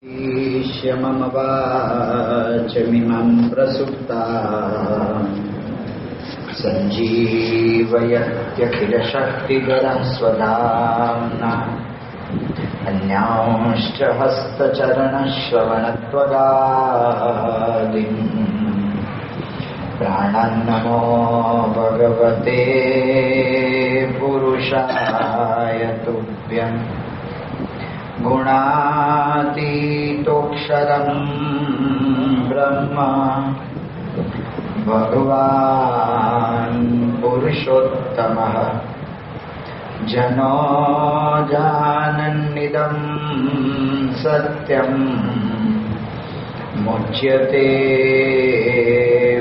ईश्य मम वाचमिमं प्रसुप्ता सञ्जीवयत्यखिलशक्तिधरं स्वधाम्ना अन्यांश्च हस्तचरणश्रवणत्वगादीन् प्राणान्नमो भगवते पुरुषाय तुभ्यम् गुणातीतोऽक्षरं ब्रह्म भगवान् पुरुषोत्तमः जनो जानन्निदं सत्यं मुच्यते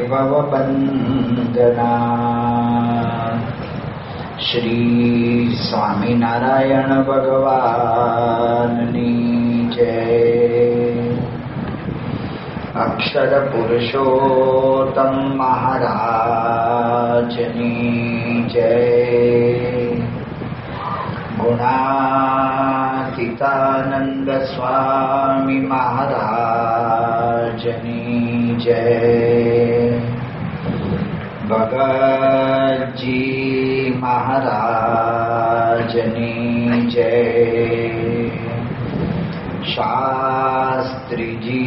भवबन्धनात्। श्री स्वामिनारायण भगवाननी जय। अक्षर पुरुषोत्तम महाराजनी जय। गुणातीतानंद स्वामी महाराजनी जय। भगत जी महाराजनी जय। शास्त्री जी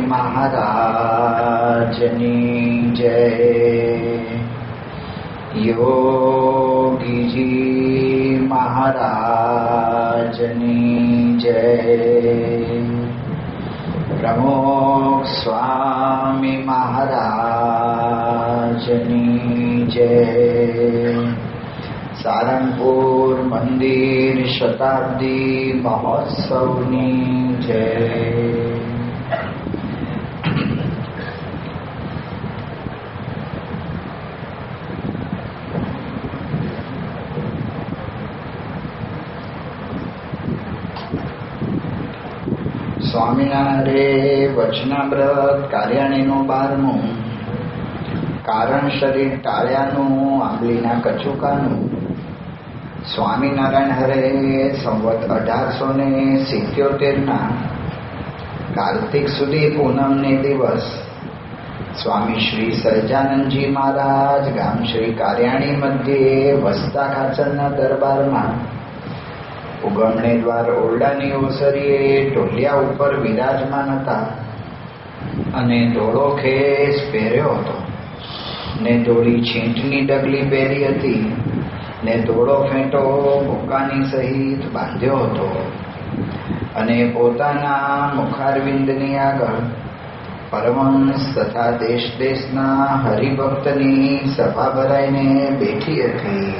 महाराजनी जय। योगी जी महाराजनी जय। प्रमुख स्वामी महाराजनी जय। सारंगपुर मंदिर शताब्दी महोत्सवनी जय। સ્વામિનારાયણ વચનામૃત કાર્યાણીનું 12મું કારણ શરીર ટાળ્યાનું આંબલીના કચુકાનું. સ્વામિનારાયણ હરે સંવત 1877 કાર્તિક સુધી પૂનમને દિવસ સ્વામી શ્રી સહજાનંદજી મહારાજ ગામ શ્રી કાર્યાણી મધ્યે વસતા ખાચરના દરબારમાં ઉગમણે દ્વાર ઓરડાની ઓસરીએ ટોલિયા ઉપર વિરાજમાન હતા અને ધોળો ખેસ પહેર્યો હતો ને ધોળી છીંટની ડગલી પહેરી હતી ને ધોળો ફેંટો ભૂકાની સહિત બાંધ્યો હતો અને પોતાના મુખારવિંદની આગળ પરમહંસ તથા દેશ દેશના હરિભક્તની સભા ભરાઈને બેઠી હતી.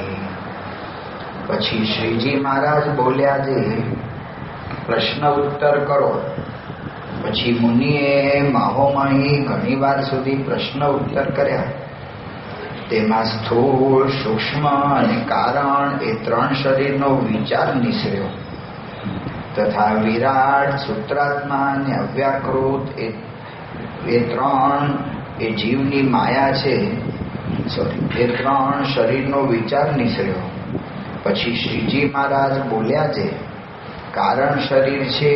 પછી શ્રીજી મહારાજ બોલ્યા જે પ્રશ્ન ઉત્તર કરો. પછી મુનિએ માહોમાહી ઘણી વાર સુધી પ્રશ્ન ઉત્તર કર્યા. તેમાં સ્થૂળ, સૂક્ષ્મ અને કારણ એ 3 શરીરનો વિચાર નિસર્યો તથા વિરાટ, સૂત્રાત્મા અને અવ્યાકૃત એ 3 એ જીવની માયા છે. એ 3 શરીરનો વિચાર નિસર્યો. પછી શ્રીજી મહારાજ બોલ્યા છે કારણ શરીર છે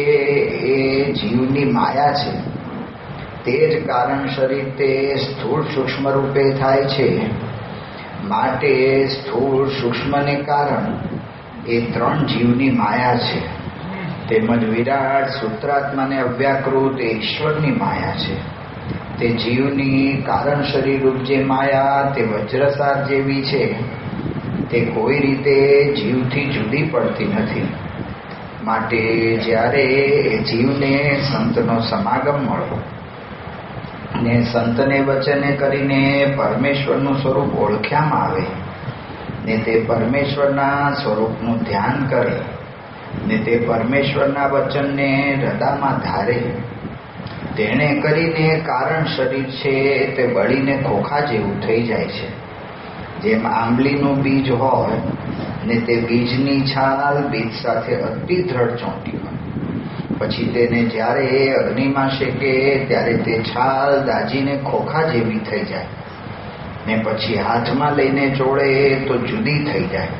એ જીવની માયા છે. તે જ કારણ શરીર તે સ્થૂળ સૂક્ષ્મ રૂપે થાય છે. માટે સ્થૂળ, સૂક્ષ્મ ને કારણ એ 3 જીવની માયા છે. તેમજ વિરાટ, સૂત્રાત્મા ને અવ્યાકૃત એ ઈશ્વરની માયા છે. તે જીવની કારણ શરીર રૂપ જે માયા તે વજ્રસાર જેવી છે. તે કોઈ રીતે જીવથી જુદી પડતી નથી. માટે જ્યારે એ જીવને સંતનો સમાગમ મળ્યો ને સંતને વચને કરીને પરમેશ્વરનું સ્વરૂપ ઓળખ્યામાં આવે ને તે પરમેશ્વરના સ્વરૂપનું ધ્યાન કરે ને તે પરમેશ્વરના વચનને હૃદયમાં ધારે, તેણે કરીને કારણ શરીર છે તે બળીને ખોખા જેવું થઈ જાય છે. જેમ આંબલીનું બીજ હોય ને તે બીજની છાલ બીજ સાથે અતિ દ્રઢ ચોંટી હોય, પછી તેને જ્યારે અગ્નિમાં શેકે ત્યારે તે છાલ દાજીને ખોખા જેવી થઈ જાય ને પછી હાથમાં લઈને ચોળે તો જુદી થઈ જાય.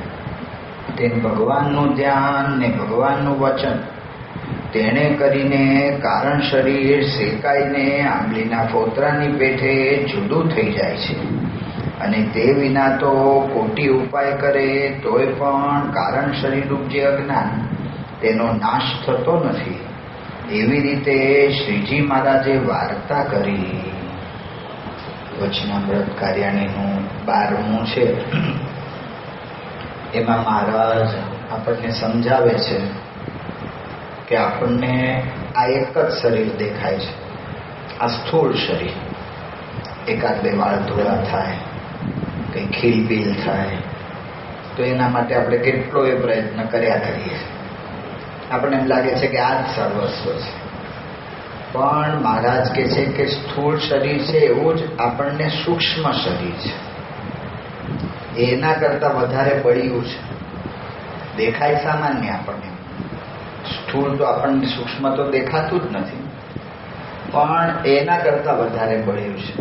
તેમ ભગવાનનું ધ્યાન ને ભગવાનનું વચન તેણે કરીને કારણ શરીર શેકાઈને આંબલીના ફોતરાની પેઠે જુદું થઈ જાય છે, અને તે વિના તો કોટી ઉપાય કરે તોય પણ કારણ શરીરરૂપ જે અજ્ઞાન તેનો નાશ થતો નથી. એવી રીતે શ્રીજી મહારાજે વાર્તા કરી. વચનામૃત કાર્યાણીનું 12મું છે. એમાં મહારાજ આપણને સમજાવે છે કે આપણને આ એક જ શરીર દેખાય છે, આ સ્થૂળ શરીર. એકાદ બે વાળ ધોળા થાય, કંઈ ખીલબીલ થાય તો એના માટે આપણે કેટલો એ પ્રયત્ન કર્યા કરીએ. આપણને એમ લાગે છે કે આ જ સર્વસ્વ છે. પણ મહારાજ કહે છે કે સ્થૂળ શરીર છે એવું જ આપણને સૂક્ષ્મ શરીર છે, એના કરતા વધારે બળ્યું છે. દેખાય સામાન્ય આપણને, સ્થૂળ તો આપણને સૂક્ષ્મ તો દેખાતું જ નથી, પણ એના કરતા વધારે બળ્યું છે.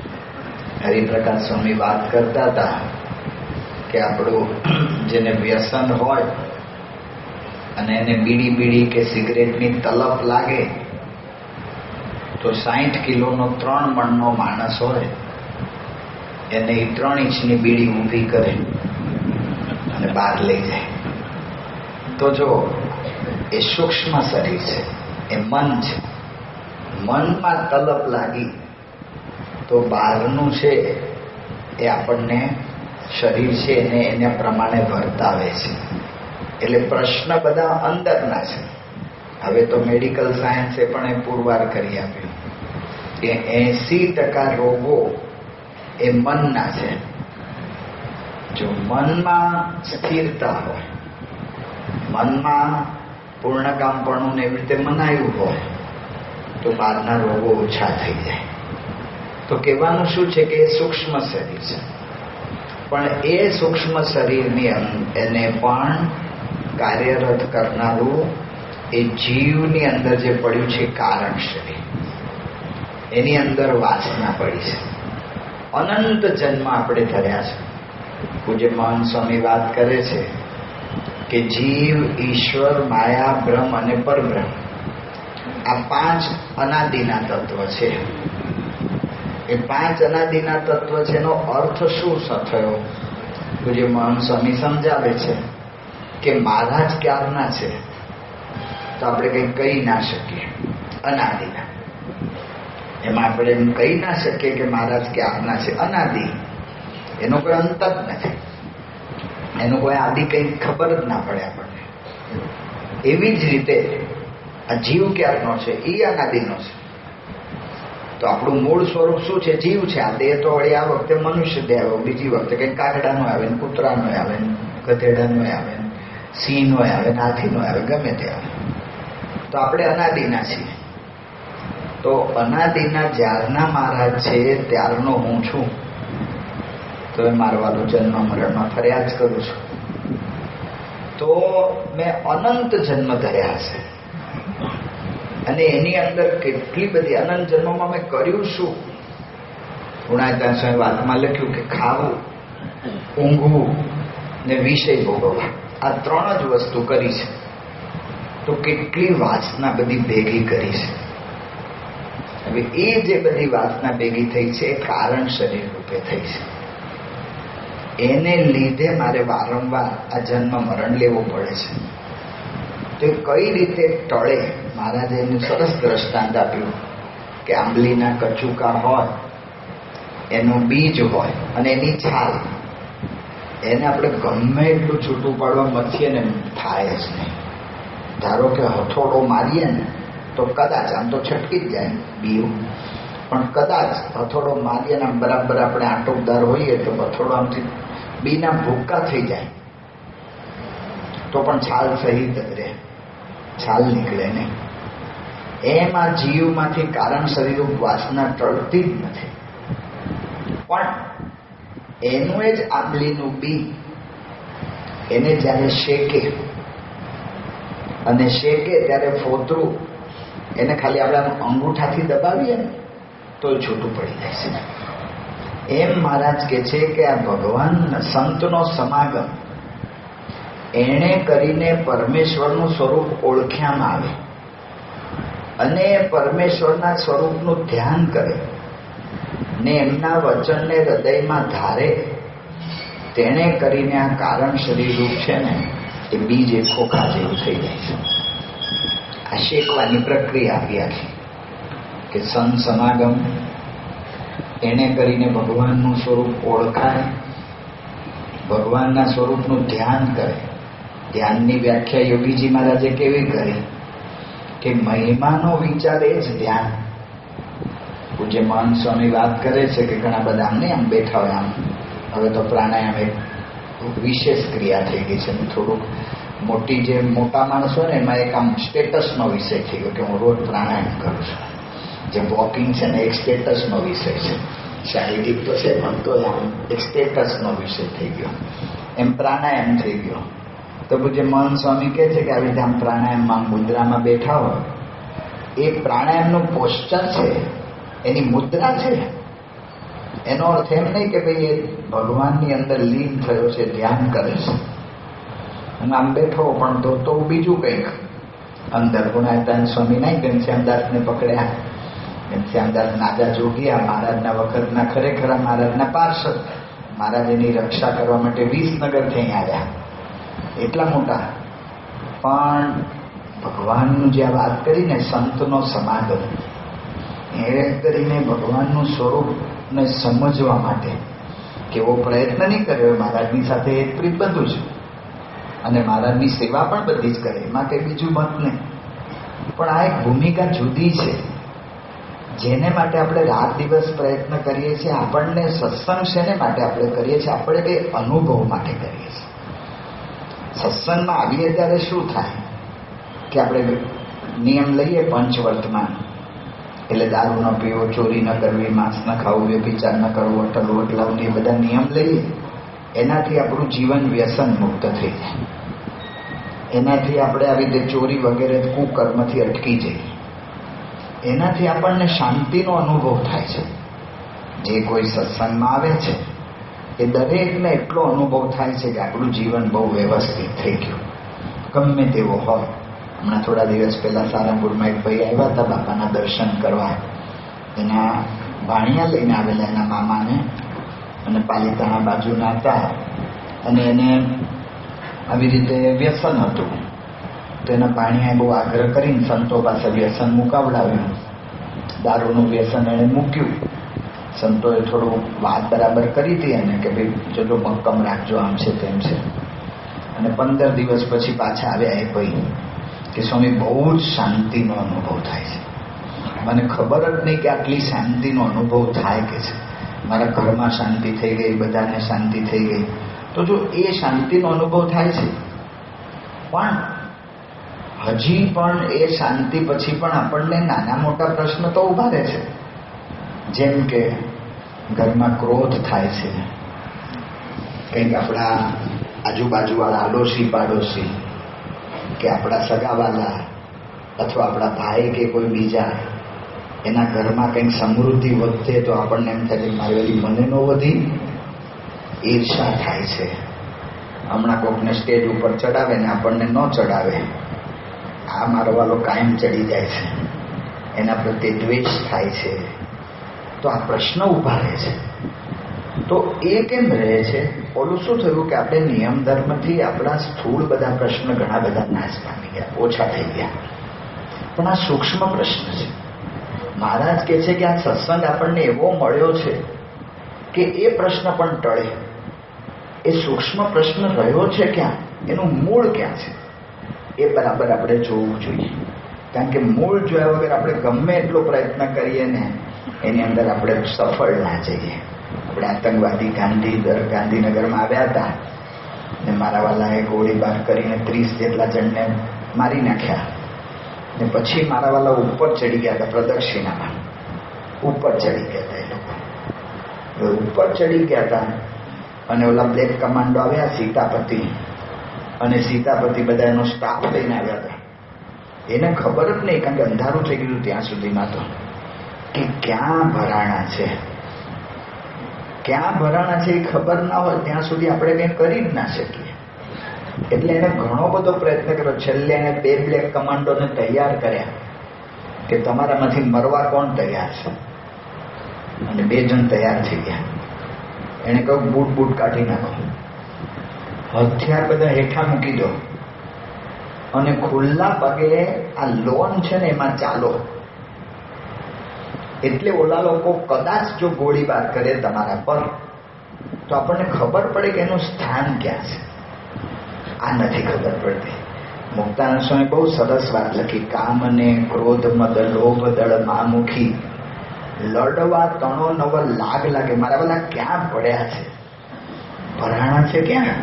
હરિપ્રકાશ સ્વામી વાત કરતા હતા કે આપણું જેને વ્યસન હોય અને એને બીડી કે સિગરેટની તલપ લાગે તો 60 કિલોનો 3 મણનો માણસ હોય એને 3 ઇંચની બીડી ઊભી કરે અને બહાર લઈ જાય. તો જો એ સૂક્ષ્મ શરીર છે, એ મન છે. મનમાં તલપ લાગી તો બહારનું છે એ આપણને શરીર છે એને એના પ્રમાણે વર્તાવે છે. એટલે પ્રશ્ન બધા અંદરના છે. હવે તો મેડિકલ સાયન્સે પણ એ પુરવાર કરી આપ્યું કે 80% રોગો એ મનના છે. જો મનમાં સ્થિરતા હોય, મનમાં પૂર્ણકામપણું ને એવી રીતે મનાયું હોય તો બહારના રોગો ઓછા થઈ જાય. તો કહેવાનું શું છે કે એ સૂક્ષ્મ શરીર છે, પણ એ સૂક્ષ્મ શરીરની એને પણ કાર્યરત કરનારું એ જીવની અંદર જે પડ્યું છે કારણ શરીર, એની અંદર વાસના પડી છે. અનંત જન્મ આપણે ધર્યા છે. પૂજ્ય મહાન સ્વામી વાત કરે છે કે જીવ, ઈશ્વર, માયા, બ્રહ્મ અને પરબ્રહ્મ આ 5 અનાદિના તત્વ છે. એ 5 અનાદિના તત્વ છે એનો અર્થ શું થયો? પૂજ્ય મહાન સ્વામી સમજાવે છે કે મહારાજ ક્યારના છે તો આપણે કંઈ કહી ના શકીએ. અનાદિના એમાં આપણે એમ કહી ના શકીએ કે મહારાજ ક્યારના છે. અનાદિ એનો કોઈ અંત જ નથી, એનો કોઈ આદિ કંઈ ખબર જ ના પડે આપણને. એવી જ રીતે આ જીવ ક્યારનો છે? એ અનાદિનો છે. તો આપણું મૂળ સ્વરૂપ શું છે? જીવ છે. આ દેહ તો વળી આ વખતે મનુષ્ય દેહ આવે, બીજી વખતે કંઈક કાગડાનો આવે ને કૂતરાનો આવે ને ગધેડાનો આવે ને સિંહનો આવે ને હાથીનો આવે, ગમે તે આવે. તો આપણે અનાદિના છીએ. તો અનાદિના જ્યારના મહારાજ છે ત્યારનો હું છું. તો એ મારવાનો જન્મ મરણમાં ફર્યા જ કરું છું. તો મેં અનંત જન્મ ધર્યા છે અને એની અંદર કેટલી બધી અનંત જન્મમાં મેં કર્યું શું? ગુણાત્મા સ્વામી વાતમાં લખ્યું કે ખાવું, ઊંઘવું ને વિષય ભોગવવા, આ 3 જ વસ્તુ કરી છે. તો કેટલી વાસના બધી ભેગી કરી છે. હવે એ જે બધી વાસના ભેગી થઈ છે એ કારણ શરીર રૂપે થઈ છે. એને લીધે મારે વારંવાર આ જન્મ મરણ લેવું પડે છે. તો એ કઈ રીતે ટળે? મહારાજે એનું સરસ દ્રષ્ટાંત આપ્યું કે આંબલીના કચુકા હોય, એનું બીજ હોય અને એની છાલ, એને આપણે ગમે એટલું છૂટું પાડવા મથીએ ને થાય જ નહીં. ધારો કે હથોડો મારીએ ને તો કદાચ, આમ તો છટકી જ જાય બીયું, પણ કદાચ હથોડો મારીએ ને બરાબર આપણે આટોકદાર હોઈએ તો હથોડો આમથી બીના ભૂક્કા થઈ જાય તો પણ છાલ સહિત જ રહે, છાલ નીકળે નહીં. એમ આ જીવમાંથી કારણ શરીર વાસના ટળતી જ નથી. પણ એનું જ આંબલીનું બી એને જ્યારે શેકે અને શેકે ત્યારે ફોતરું એને ખાલી આપણે અંગૂઠાથી દબાવીએ ને તો છૂટું પડી જાય છે. એમ મહારાજ કહે છે કે આ ભગવાન સંતનો સમાગમ એણે કરીને પરમેશ્વરનું સ્વરૂપ ઓળખ્યામાં આવે. અને પરમેશ્વરના સ્વરૂપનું ધ્યાન કરે ને એમના વચનને હૃદયમાં ધારે, તેણે કરીને આ કારણ શરીર રૂપ છે ને એ બીજ એ ખોખા જેવું થઈ જાય છે. આ શેકવાની પ્રક્રિયા આપી આખી કે સંત સમાગમ એને કરીને ભગવાનનું સ્વરૂપ ઓળખાય, ભગવાનના સ્વરૂપનું ધ્યાન કરે. ધ્યાનની વ્યાખ્યા યોગીજી મહારાજે કેવી કરી કે મહિમાનો વિચાર એ જ ધ્યાન. પૂજ્ય મહંત સ્વામી વાત કરે છે કે ઘણા બધા આમ નહીં આમ બેઠા હોય, આમ હવે તો પ્રાણાયામ એક વિશેષ ક્રિયા થઈ ગઈ છે. થોડુંક મોટી જે મોટા માણસ હોય ને એમાં એક આમ સ્ટેટસનો વિષય થઈ ગયો કે હું રોજ પ્રાણાયામ કરું છું. જે વોકિંગ છે ને એક સ્ટેટસનો વિષય છે. શારીરિક તો છે પણ તો આમ એક સ્ટેટસનો વિષય થઈ ગયો. એમ પ્રાણાયામ થઈ ગયો. તો પૂજ્ય મહંત સ્વામી કહે છે કે આવી રીતે આમ પ્રાણાયામમાં મુદ્રામાં બેઠા હોય, એ પ્રાણાયામનું પોસ્ચર છે, એની મુદ્રા છે. એનો અર્થ એમ નહીં કે ભાઈ એ ભગવાનની અંદર લીન થયો છે, ધ્યાન કરે છે. અને આમ બેઠો પણ તો બીજું કંઈક અંદર. ગુણાયતાન સ્વામી નહીં ઘનશ્યામદાસને પકડ્યા. ઘનશ્યામદાસ નાજા જોગિયા મહારાજના વખતના ખરેખર મહારાજના પાર્ષદ. મહારાજ એની રક્ષા કરવા માટે વિસનગરથી અહીં આવ્યા, એટલા મોટા. પણ ભગવાનનું જે વાત કરીને સંતનો સમાગમ એ કરીને ભગવાનનું સ્વરૂપને સમજવા માટે કેવો પ્રયત્ન નહીં કર્યો. મહારાજની સાથે એક પ્રીત બધું છે અને મહારાજની સેવા પણ બધી જ કરે, એમાં કંઈ બીજું મત નહીં. પણ આ એક ભૂમિકા જુદી છે જેને માટે આપણે રાત દિવસ પ્રયત્ન કરીએ છીએ. આપણને સત્સંગ શેને માટે આપણે કરીએ છીએ? આપણે કંઈ અનુભવ માટે કરીએ છીએ. સત્સંગમાં આવીએ ત્યારે શું થાય કે આપણે નિયમ લઈએ પંચવર્તમાન, એટલે દારૂ ન પીવો, ચોરી ન કરવી, માંસ ન ખાવું, વ્યભિચાર ન કરવો, અટલ વટલાવની એ બધા નિયમ લઈએ. એનાથી આપણું જીવન વ્યસન મુક્ત થઈ જાય. એનાથી આપણે આવી રીતે ચોરી વગેરે કુકર્મથી અટકી જઈએ. એનાથી આપણને શાંતિનો અનુભવ થાય છે. જે કોઈ સત્સંગમાં આવે છે એ દરેકને એટલો અનુભવ થાય છે કે આપણું જીવન બહુ વ્યવસ્થિત થઈ ગયું, ગમે તેવો હોય. હમણાં થોડા દિવસ પહેલા સારંગપુરમાં એક ભાઈ આવ્યા હતા બાપાના દર્શન કરવા. એના ભાણિયા લઈને આવેલા એના મામાને, અને પાલિતાણા બાજુના હતા. અને એને આવી રીતે વ્યસન હતું. તો એના ભાણિયાએ બહુ આગ્રહ કરીને સંતો પાસે વ્યસન મુકાવડાવ્યું. દારૂનું વ્યસન એણે મૂક્યું. સંતોએ થોડું વાત બરાબર કરી હતી એને કે ભાઈ જોજો મક્કમ રાખજો, આમ છે તેમ છે. અને 15 દિવસ પછી પાછા આવ્યા એ ભાઈ કે સ્વામી બહુ જ શાંતિનો અનુભવ થાય છે. મને ખબર જ નહીં કે આટલી શાંતિનો અનુભવ થાય કે છે. મારા ઘરમાં શાંતિ થઈ ગઈ, બધાને શાંતિ થઈ ગઈ. તો જો એ શાંતિનો અનુભવ થાય છે, પણ હજી પણ એ શાંતિ પછી પણ આપણને નાના મોટા પ્રશ્ન તો ઉભા રહે છે. જેમ કે ઘરમાં ક્રોધ થાય છે, કંઈક આપણા આજુબાજુવાળા આડોશી પાડોશી કે આપણા સગાવાલા અથવા આપણા ભાઈ કે કોઈ બીજા એના ઘરમાં કંઈક સમૃદ્ધિ વધે તો આપણને એમ થાય કે મારી વળી મને ન વધી. ઈર્ષા થાય છે. હમણાં કોકને સ્ટેજ ઉપર ચડાવે ને આપણને ન ચડાવે, આ મારો વાલો કાયમ ચડી જાય છે. એના પ્રત્યે દ્વેષ થાય છે. તો આ પ્રશ્ન ઉભા રહે છે. તો એ કેમ રહે છે? ઓલું શું થયું કે આપણે નિયમ ધર્મથી આપણા સ્થૂળ બધા પ્રશ્ન ઘણા બધા નાશ પામી ગયા, ઓછા થઈ ગયા. પણ આ સૂક્ષ્મ પ્રશ્ન છે. મહારાજ કહે છે કે આ સત્સંગ આપણને એવો મળ્યો છે કે એ પ્રશ્ન પણ ટળે. એ સૂક્ષ્મ પ્રશ્ન રહ્યો છે ક્યાં, એનું મૂળ ક્યાં છે એ બરાબર આપણે જોવું જોઈએ. કારણ કે મૂળ જોયા વગર આપણે ગમે એટલો પ્રયત્ન કરીએ ને એની અંદર આપણે સફળ ના જઈએ. આપણે આતંકવાદી ગાંધીનગરમાં આવ્યા હતા ને મારા વાલાએ ગોળીબાર કરીને 30 જેટલા જણને મારી નાખ્યા. ને પછી મારા વાલા ઉપર ચડી ગયા હતા પ્રદક્ષિણામાં. ઉપર ચડી ગયા હતા એ લોકો. ઉપર ચડી ગયા હતા અને ઓલા બ્લેક કમાન્ડો આવ્યા સીતાપતિ, અને સીતાપતિ બધા એનો સ્ટાફ લઈને આવ્યા હતા. એને ખબર જ નહીં, કારણ કે અંધારું થઈ ગયું ત્યાં સુધીમાં તો, કે ક્યાં ભરાણા છે, ક્યાં ભરાણા છે એ ખબર ના હોય ત્યાં સુધી આપણે કંઈ કરી જ ના શકીએ. એટલે એને ઘણો બધો પ્રયત્ન કર્યો. છેલ્લે એને 2 બ્લેક કમાન્ડોને તૈયાર કર્યા કે તમારામાંથી મરવા કોણ તૈયાર છે? અને 2 જણ તૈયાર થઈ ગયા. એને કહ્યું બૂટ બૂટ કાઢી નાખો, હથિયાર બધા હેઠા મૂકી દો અને ખુલ્લા પગે આ લોન છે ને એમાં ચાલો. એટલે ઓલા લોકો કદાચ જો ગોળીબાર કરે તમારા પર તો આપણને ખબર પડે કે એનું સ્થાન ક્યાં છે. આ નથી ખબર પડતી. મુક્તાનંદ સ્વામી બહુ સરસ વાત લખી. કામ અને ક્રોધ મદ લોભ દળ મામુખી લડવા તણો નવ લાગ લાગે. મારા બધા ક્યાં પડ્યા છે, ભરાણા છે ક્યાં,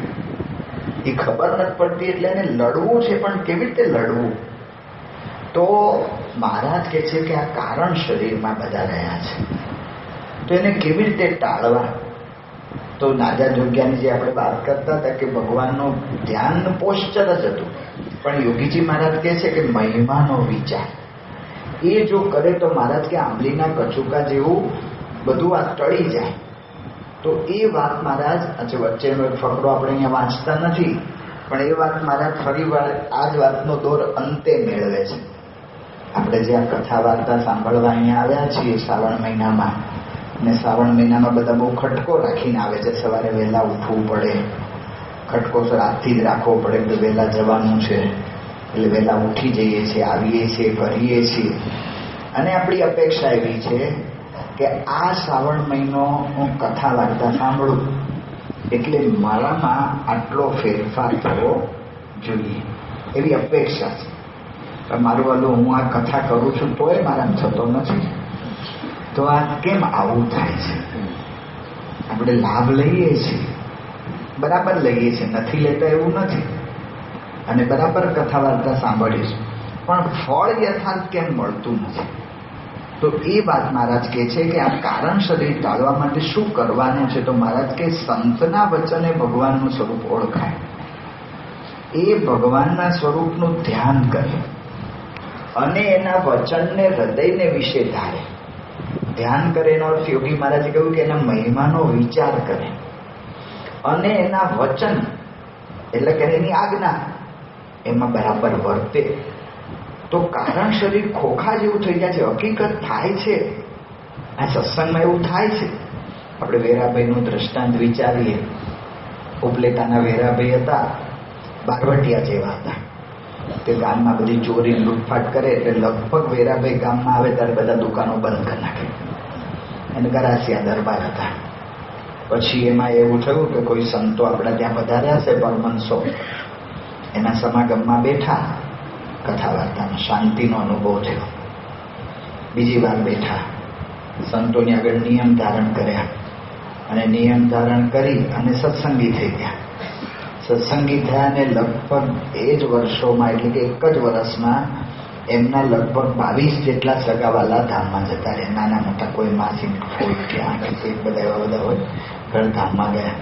એ ખબર નથી પડતી. એટલે એને લડવું છે, પણ કેવી રીતે લડવું? તો મહારાજ કહે છે કે આ કારણ શરીરમાં બધા રહ્યા છે, તો એને કેવી રીતે ટાળવા? તો નાજા જોગ્યાની જે આપણે વાત કરતા હતા કે ભગવાનનું ધ્યાન પોસ્ચર જ હતું, પણ યોગીજી મહારાજ કહે છે કે મહિમાનો વિચાર એ જો કરે તો મહારાજ કે આંબલીના કચુકા જેવું બધું આ ટળી જાય. તો એ વાત મહારાજ આજે વચ્ચેનો એક ફકરો આપણે અહીંયા વાંચતા નથી, પણ એ વાત મહારાજ ફરી વાર આ જ વાતનો દોર અંતે મેળવે છે. આપણે જે આ કથા વાર્તા સાંભળવા અહીંયા આવ્યા છીએ શ્રાવણ મહિનામાં, અને શ્રાવણ મહિનામાં બધા બહુ ખટકો રાખીને આવે છે. સવારે વહેલા ઉઠવું પડે, ખટકો રાતથી જ રાખવો પડે કે વહેલા જવાનું છે, એટલે વહેલા ઉઠી જઈએ છીએ, આવીએ છીએ, કરીએ છીએ. અને આપણી અપેક્ષા એવી છે કે આ શ્રાવણ મહિનો હું કથા વાર્તા સાંભળું એટલે મારામાં આટલો ફેરફાર થવો જોઈએ, એવી અપેક્ષા છે. પણ મારું વાલું હું આ કથા કરું છું તોય મારામાં થતો નથી. તો આ કેમ આવું થાય છે? આપણે લાભ લઈએ છીએ, બરાબર લઈએ છીએ, નથી લેતા એવું નથી, અને બરાબર કથા વાર્તા સાંભળીશું, પણ ફળ યથાર્થ કેમ મળતું નથી? તો એ વાત મહારાજ કહે છે કે આ કારણ શરીર ટાળવા માટે શું કરવાનું છે? તો મહારાજ કે સંતના વચને ભગવાનનું સ્વરૂપ ઓળખાય, એ ભગવાનના સ્વરૂપનું ધ્યાન કરે અને એના વચનને હૃદયને વિશે ધારે. ધ્યાન કરે એનો અર્થ યોગી મહારાજે કહ્યું કે એના મહિમાનો વિચાર કરે અને એના વચન એટલે કે એની આજ્ઞા એમાં બરાબર વર્તે. તો કારણ શરીર ખોખા જેવું થઈ જાય છે. હકીકત થાય છે, આ સત્સંગમાં એવું થાય છે. આપણે વેરાભાઈનું દ્રષ્ટાંત વિચારીએ. ઉપલેટાના વેરાભાઈ હતા, બારવટિયા જેવા હતા. તે ગામમાં બધી ચોરી લૂંટફાટ કરે એટલે લગભગ વેરાભાઈ ગામમાં આવે ત્યારે બધા દુકાનો બંધ કરી નાખે. અને ગરાસિયા દરબાર હતા. પછી એમાં એવું થયું કે કોઈ સંતો આપણા ત્યાં પધાર્યા છે, પરમહંસો, એના સમાગમમાં બેઠા, કથા વાર્તામાં શાંતિનો અનુભવ થયો. બીજી વાર બેઠા, સંતોની આગળ નિયમ ધારણ કર્યા અને નિયમ ધારણ કરી અને સત્સંગી થઈ ગયા. સત્સંગી થયા અને લગભગ એ જ વર્ષોમાં એટલે કે એક જ વર્ષમાં એમના લગભગ 22 જેટલા સગાવાલા ધામમાં જતા રહ્યા. નાના મોટા કોઈ માસી ફૂલ કે આંખ બધા એવા બધા હોય, ઘર ધામમાં ગયા.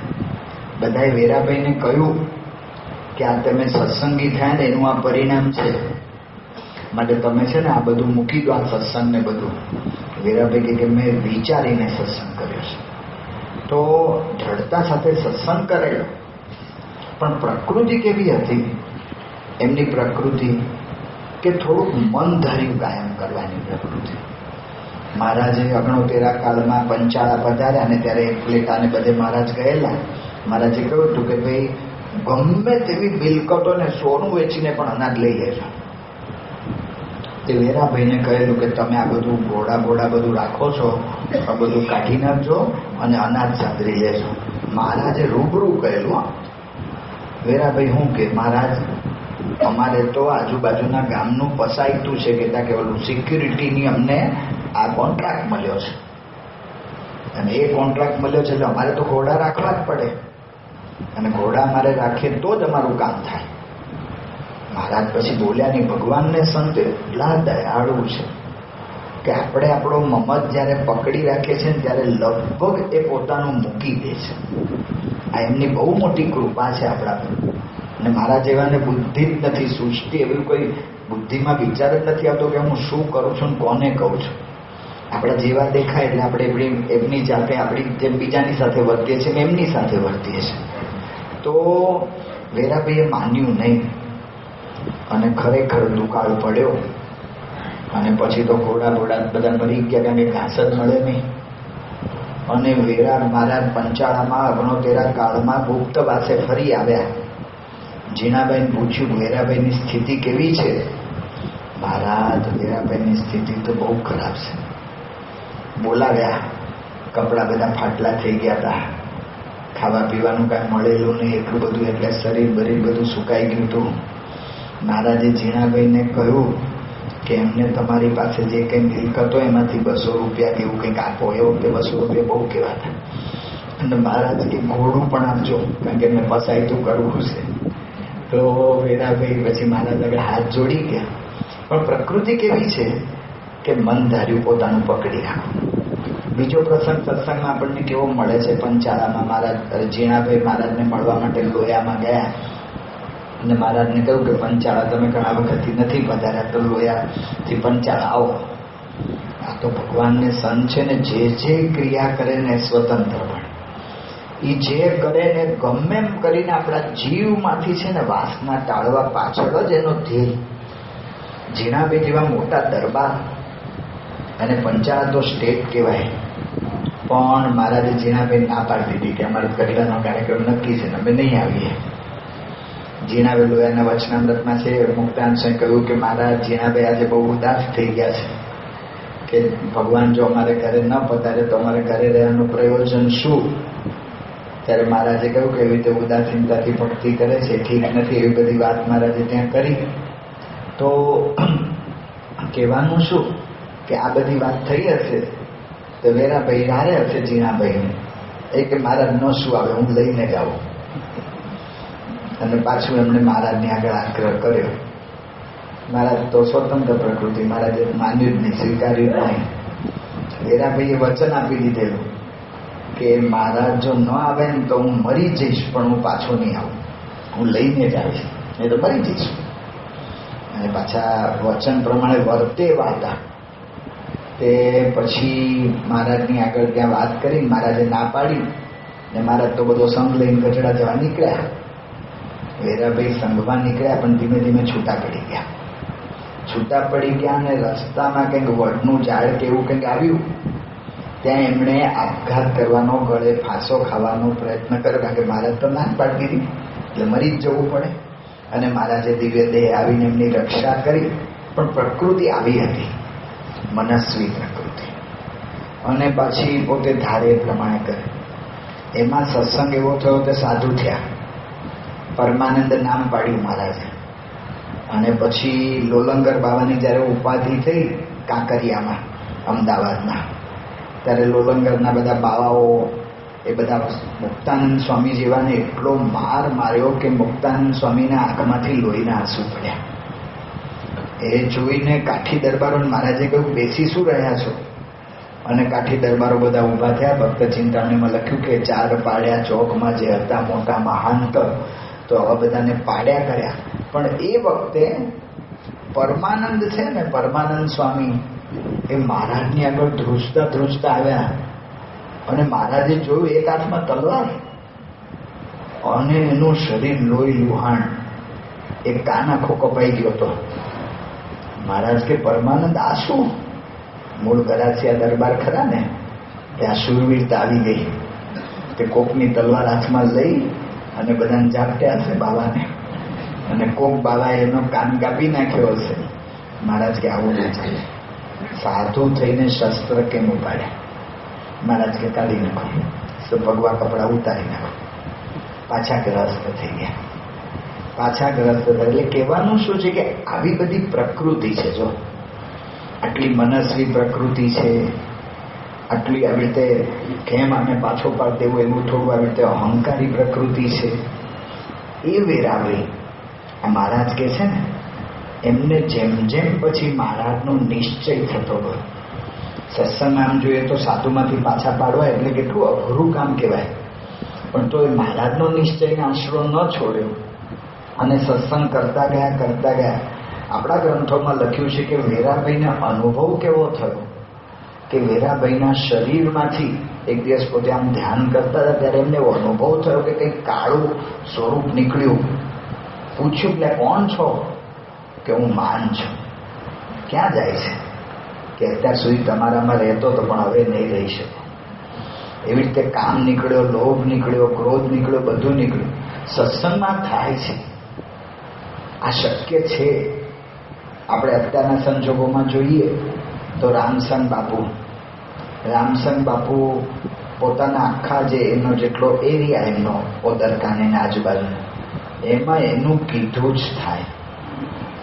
બધાએ વેરાભાઈને કહ્યું કે આ તમે સત્સંગી થયા ને એનું આ પરિણામ છે, માટે તમે છે ને આ બધું મૂકી દો, આ સત્સંગ ને બધું. વેરાભાઈ કે મેં વિચારીને સત્સંગ કર્યો છે. તો દ્રઢતા સાથે સત્સંગ કરેલો, પણ પ્રકૃતિ કેવી હતી એમની પ્રકૃતિ? કે થોડુંક મન ધર્યું કાયમ કરવાની પ્રકૃતિ. મહારાજે 69 કાળમાં પંચાળા પધાર્યા અને ત્યારે પ્લેટાને બધે મહારાજ ગયેલા. મહારાજે કહ્યું હતું કે ભાઈ ગમે તેવી મિલકતોને સોનું વેચીને પણ અનાજ લઈ લેજો. તે વેરાભાઈને કહેલું કે તમે આ બધું ઘોડા બધું રાખો છો, આ બધું કાઢી નાખજો અને અનાજ સાંદરી લેજો. મહારાજે રૂબરૂ કહેલું. વેરાભાઈ હું કે મહારાજ અમારે તો આજુબાજુના ગામનું પસાયતું છે કે ઓલું સિક્યુરિટીની અમને આ કોન્ટ્રાક્ટ મળ્યો છે, અને એ કોન્ટ્રાક્ટ મળ્યો છે એટલે અમારે તો ઘોડા રાખવા જ પડે, અને ઘોડા અમારે રાખીએ તો જ અમારું કામ થાય. મહારાજ પછી બોલ્યા નહીં. ભગવાનને સંત એટલા દયાળુ છે કે આપણે આપણો મમત જ્યારે પકડી રાખીએ છીએ ત્યારે લગભગ એ પોતાનું મૂકી દે છે. આ એમની બહુ મોટી કૃપા છે આપણા પર. અને મારા જેવાને બુદ્ધિ જ નથી, સૃષ્ટિ એવી કોઈ બુદ્ધિમાં વિચાર જ નથી આવતો કે હું શું કરું છું, કોને કહું છું. આપણા જેવા દેખાય એટલે આપણે એમની જાતે આપણી જેમ બીજાની સાથે વર્તીએ છીએ એમની સાથે વર્તીએ છીએ. તો વેરાભાઈએ માન્યું નહીં અને ખરેખર દુકાળ પડ્યો અને પછી તો ઘોડા બધા મરી ગયા, કારણ કે ઘાસ જ મળે નહીં. અને વેરા મહારાજ પંચાળામાં 69 કાળમાં ગુપ્તવાસે ફરી આવ્યા. જીણાબાઈને પૂછ્યું, વેરાભાઈની સ્થિતિ કેવી છે? મહારાજ, વેરાભાઈની સ્થિતિ તો બહુ ખરાબ છે. બોલાવ્યા, કપડા બધા ફાટલા થઈ ગયા હતા, ખાવા પીવાનું કાંઈ મળેલું નહીં, એટલું બધું, એટલે શરીર બરીર બધું સુકાઈ ગયું હતું. મહારાજે જીણાભાઈને કહ્યું કે એમને તમારી પાસે જે કંઈ મિલકત હોય એમાંથી 200 રૂપિયા કેવું કંઈક આપો. એ વખતે 200 રૂપિયા બહુ કહેવાતા. અને મહારાજ કે ઘોડું પણ આપજો, કારણ કે એમને પસાયતું કરવું છે. તો વેરાભાઈ પછી મહારાજ આગળ હાથ જોડી ગયા. પણ પ્રકૃતિ કેવી છે કે મન ધાર્યું પોતાનું પકડી રાખવું. બીજો પ્રસંગ સત્સંગમાં આપણને કેવો મળે છે, પંચાળામાં મહારાજ જીણાભાઈ મહારાજને મળવા માટે લોયામાં ગયા. અને મહારાજને કહ્યું કે પંચાળા તમે ઘણા વખતથી નથી પધાર્યા, તો લોયાથી પંચાળા આવો. આ તો ભગવાનને સન છે ને, જે ક્રિયા કરે ને સ્વતંત્ર પણ એ જે કરે ને ગમે એમ કરીને આપણા જીવમાંથી છે ને વાસના ટાળવા પાછળ જ એનો ધ્યેય. જીણાભાઈ જેવા મોટા દરબાર અને પંચાળા તો સ્ટેટ કહેવાય, પણ મહારાજે જીણાભાઈ ના પાડી દીધી કે અમારે કઢલાનો કાર્યક્રમ નક્કી છે, અમે નહીં આવીએ. જીણાભાઈ લોયાના વચનામૃતમાં છે, મુક્તાંશે કહ્યું કે મહારાજ જીણાભાઈ આજે બહુ ઉદાસ થઈ ગયા છે, કે ભગવાન જો અમારે ઘરે ન પધારે તો અમારે ઘરે રહેવાનું પ્રયોજન શું? ત્યારે મહારાજે કહ્યું કે એવી રીતે ઉદાસીનતાથી ભક્તિ કરે છે, ઠીક નથી. એવી બધી વાત મહારાજે ત્યાં કરી. તો કહેવાનું શું કે આ બધી વાત થઈ હશે તો વેરાભાઈ હારે હશે જીણાભાઈને, એ કે મહારાજ ન શું આવે, હું લઈને જ આવું. અને પાછું એમણે મહારાજની આગળ આગ્રહ કર્યો. મહારાજ તો સ્વતંત્ર પ્રકૃતિ, મહારાજે માન્યું જ નહીં, સ્વીકાર્યું જ નહીં. વેરાભાઈએ વચન આપી દીધેલું કે મહારાજ જો ન આવે ને તો હું મરી જઈશ, પણ હું પાછો નહીં આવું, હું લઈને જ આવીશ, નહીં તો મરી જઈશ. અને પાછા વચન પ્રમાણે વર્તેવા હતા. તે પછી મહારાજની આગળ ત્યાં વાત કરી, મહારાજે ના પાડી ને મહારાજ તો બધો સંઘ લઈને ગઢડા જવા નીકળ્યા. વેરાભાઈ સંઘમાં નીકળ્યા, પણ ધીમે ધીમે છૂટા પડી ગયા. છૂટા પડી ગયા અને રસ્તામાં કંઈક વડનું ઝાડ કે એવું કંઈક આવ્યું, ત્યાં એમણે આપઘાત કરવાનો, ગળે ફાંસો ખાવાનો પ્રયત્ન કર્યો, કારણ કે મહારાજ તો ના પાડી દીધી, એટલે મરી જ જવું પડે. અને મહારાજે દિવ્ય દેહ આવીને એમની રક્ષા કરી. પણ પ્રકૃતિ આવી હતી, મનસ્વી પ્રકૃતિ, અને પાછી પોતે ધારે એ પ્રમાણે કરે. એમાં સત્સંગ એવો થયો તે સાધુ થયા. પરમાનંદ નામ પાડ્યું મહારાજે. અને પછી લોલંગર બાવાની જ્યારે ઉપાધિ થઈ કાંકરિયામાં અમદાવાદમાં, ત્યારે લોલંગરના બધા બાવાઓ એ બધા મુક્તાનંદ સ્વામી જેવાને એટલો માર માર્યો કે મુક્તાનંદ સ્વામીના આંખમાંથી લોહીના આંસુ પડ્યા. એ જોઈને કાઠી દરબારો મહારાજે કહ્યું, બેસી શું રહ્યા છો? અને કાઠી દરબારો બધા ઊભા થયા. ભક્ત ચિંતામણીમાં લખ્યું કે 4 પાડ્યા ચોકમાં જે હતા મોટા મહાંત, તો આવા બધાને પાડ્યા કર્યા. પણ એ વખતે પરમાનંદ છે ને, પરમાનંદ સ્વામી એ મહારાજની આગળ ધ્રુજતા ધ્રુજતા આવ્યા. અને મહારાજે જોયું એક હાથમાં તલવાર અને એનું શરીર લોહી લુહાણ, એક કાન આખો કપાઈ ગયો હતો. મહારાજ કે પરમાનંદ આ શું? મૂળ ગરાસિયા દરબાર ખરા ને, ત્યાં શૂરવીરતા આવી ગઈ. તે કોકની તલવાર હાથમાં લઈ અને બધાને ઝાપટ્યા હશે બાવાને, અને કોક બાવાએ એનો કાન કાપી નાખ્યો હશે. મહારાજ કે આવું ના ચાલે, સાધુ થઈને શસ્ત્ર કેમ ઉપાડ્યા? મહારાજ કે કાઢી નાખો, તો ભગવા કપડા ઉતારી નાખો. પાછા ગ્રસ્ત થઈ ગયા. પાછા ગ્રસ્ત થયા એટલે કહેવાનું શું છે કે આવી બધી પ્રકૃતિ છે. જો આટલી મનસ્વી પ્રકૃતિ છે, આટલી આવી રીતે કેમ આને પાછો પાડ દેવો એવું થોડું આવી રીતે અહંકારી પ્રકૃતિ છે. એ વેરાવળી આ મહારાજ કે છે ને, એમને જેમ જેમ પછી મહારાજનો નિશ્ચય થતો ગયો. સત્સંગ આમ જોઈએ તો સાધુમાંથી પાછા પાડવા એટલે કેટલું અઘરું કામ કહેવાય, પણ તો એ મહારાજનો નિશ્ચયને આશરો ન છોડ્યો અને સત્સંગ કરતા ગયા. આપણા ગ્રંથોમાં લખ્યું છે કે વેરાભાઈને અનુભવ કેવો થયો કે વેરાભાઈના શરીરમાંથી એક દિવસ પોતે આમ ધ્યાન કરતા હતા ત્યારે એમને એવો અનુભવ થયો કે કંઈક કાળું સ્વરૂપ નીકળ્યું. પૂછ્યું કે કોણ છો? કે હું માન છું. ક્યાં જાય છે? કે અત્યાર સુધી તમારામાં રહેતો હતો પણ હવે નહીં રહી શકો. એવી રીતે કામ નીકળ્યો, લોભ નીકળ્યો, ક્રોધ નીકળ્યો, બધું નીકળ્યું. સત્સંગમાં થાય છે, આ શક્ય છે. આપણે અત્યારના સંજોગોમાં જોઈએ તો રામસંગ બાપુ પોતાના આખા જે એનો જેટલો એરિયા એમનો ઓદરકાને આજુબાજુ એમાં એનું કીધું જ થાય.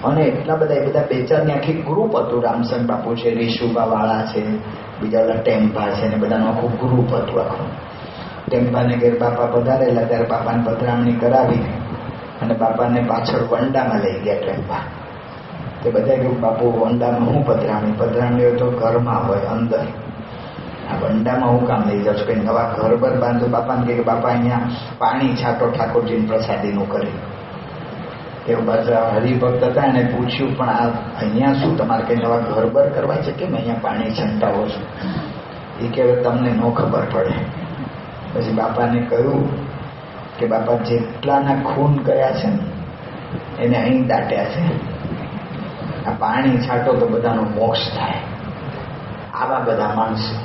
અને એટલા બધા એ બધા બે ચારની આખી ગ્રુપ હતું. રામસંગ બાપુ છે, રીશુબા વાળા છે, બીજા બધા ટેમ્પા છે ને બધાનું આખું ગ્રુપ હતું. આખું ટેમ્પાને ઘેર બાપા પધારેલા ત્યારે બાપાને પધરામણી કરાવી અને બાપાને પાછળ વંડામાં લઈ ગયા ટેમ્પા. તે બધા કહ્યું બાપુ વંડામાં હું પધરામણી હોય તો ઘરમાં હોય અંદર, આ વંડામાં હું કામ લઈ જાઉં છું? કંઈ નવા ઘર બર બાંધો? બાપાને કહે કે બાપા અહીંયા પાણી છાંટો ઠાકોરજીની પ્રસાદીનું કરી. એવું બધા હરિભક્ત હતા એને પૂછ્યું પણ આ અહીંયા શું તમારે કંઈ નવા ઘર બર કરવા છે કેમ અહીંયા પાણી છંટાવો છો? એ કે તમને ન ખબર પડે. પછી બાપાને કહ્યું કે બાપા જેટલાના ખૂન કર્યા છે ને એને અહીં દાટ્યા છે, આ પાણી છાંટો તો બધાનો મોક્ષ થાય. આવા બધા માણસો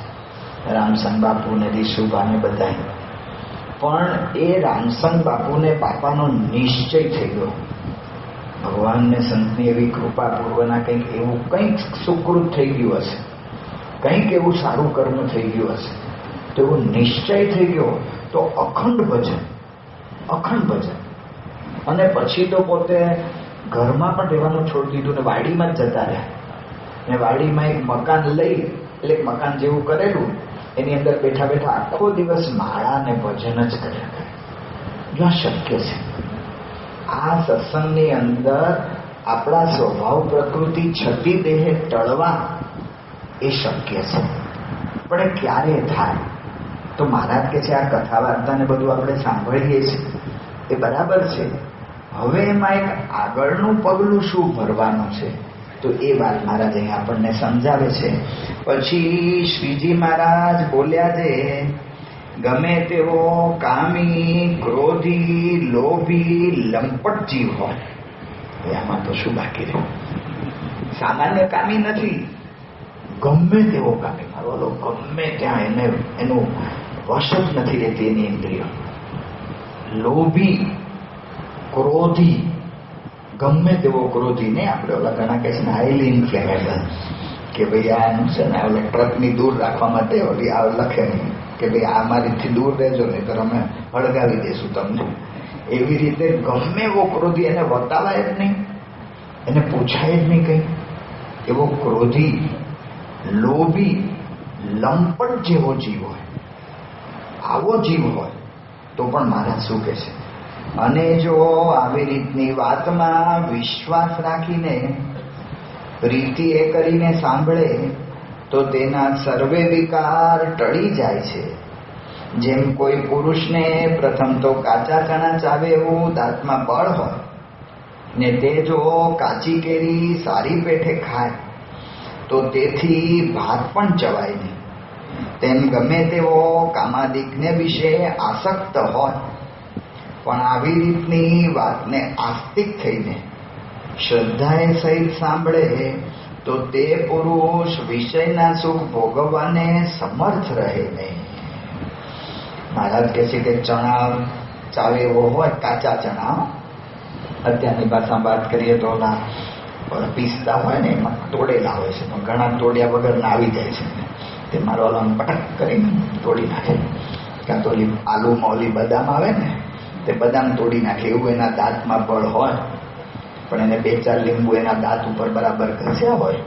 રામસંગ બાપુ ને રીશુબા ને બધા. પણ એ રામસંગ બાપુને બાપાનો નિશ્ચય થઈ ગયો. ભગવાનને સંતની એવી કૃપાપૂર્વના કંઈક એવું કંઈક સુકૃત થઈ ગયું હશે, કંઈક એવું સારું કર્મ થઈ ગયું હશે, તો એવો નિશ્ચય થઈ ગયો. તો અખંડ ભજન. અને પછી તો પોતે ઘરમાં પણ રહેવાનું છોડી દીધું ને વાડીમાં જ જતા રહ્યા. ને વાડીમાં એક મકાન લઈ, એટલે એક મકાન જેવું કરેલું, એની અંદર બેઠા બેઠા આખો દિવસ માળા ને ભજન જ કર્યા કરે. જો શક્ય છે. આ સત્સંગની અંદર આપણા સ્વભાવ પ્રકૃતિ છતી દેહે ટળવા એ શક્ય છે. પણ એ ક્યારે થાય? તો મહારાજ કે છે આ કથા વાર્તા ને બધું આપણે સાંભળીએ છીએ એ બરાબર છે. હવે એમાં એક આગળનું પગલું શું ભરવાનું છે તો એ વાત મહારાજ અહીંયા આપણને સમજાવે છે. પછી શ્રીજી મહારાજ બોલ્યા છે ગમે તેવો કામી, ક્રોધી, લોભી, લંપટ જીવ હોય, આમાં તો શું બાકી રહ્યું? સામાન્ય કામી નથી, ગમે તેવો કામી, મારો ગમે ત્યાં એનું વશ જ નથી રહેતી એની ઇન્દ્રિયો. લોભી, ક્રોધી, ગમે તેવો ક્રોધી ને આપણે ઓલા ઘણા કહે છે ને હાઈલી ઇન્ફ્લેમેબલ, કે ભાઈ આનું છે ને ઓલા ટ્રકની દૂર રાખવા માટે ઓલી આ લખે નહીં કે ભાઈ આ મારીથી દૂર રહેજો નહીં તો અમે હળગાવી દઈશું તમને. એવી રીતે ગમે એવો ક્રોધી, એને વતાવાય જ નહીં, એને પૂછાય જ નહીં કંઈ. એવો ક્રોધી, લોભી, લંપટ જેવો જીવ હોય, આવો જીવ હોય તો પણ મહારાજ શું કહે છે? અને જો આવી રીતની વાતમાં વિશ્વાસ રાખીને પ્રીતિ એ કરીને સાંભળે તો તેના સર્વે વિકાર ટળી જાય છે. જેમ કોઈ પુરુષને પ્રથમ તો કાચા ચણા ચાવે એવું દાંતમાં બળ હોય ને તે જો કાચી કેરી સારી પેઠે ખાય તો તેથી ભાત પણ ચવાય નહીં. તેમ ગમે તેવો કામાદિકને વિશે આસક્ત હોય પણ આવી રીતની વાતને આસ્તિક થઈને શ્રદ્ધાએ સહિત સાંભળે તો તે પુરુષ વિષયના સુખ ભોગવવાને સમર્થ રહે નહીં. મહારાજ કહે છે કે ચણા ચાવે એવો હોય, કાચા ચણા, અત્યારની ભાષામાં વાત કરીએ તો ઓલા પીસતા હોય ને એમાં તોડેલા હોય છે, પણ ઘણા તોડ્યા વગરના આવી જાય છે. તે મારો ઓલાને પટક કરીને તોડી નાખે. કાં તો ઓલી આલુમાં ઓલી બદામ આવે ને તે બદામ તોડી નાખે, એવું એના દાંતમાં બળ હોય. પણ એને 2-4 લીંબુ એના દાંત ઉપર બરાબર ઘસ્યા હોય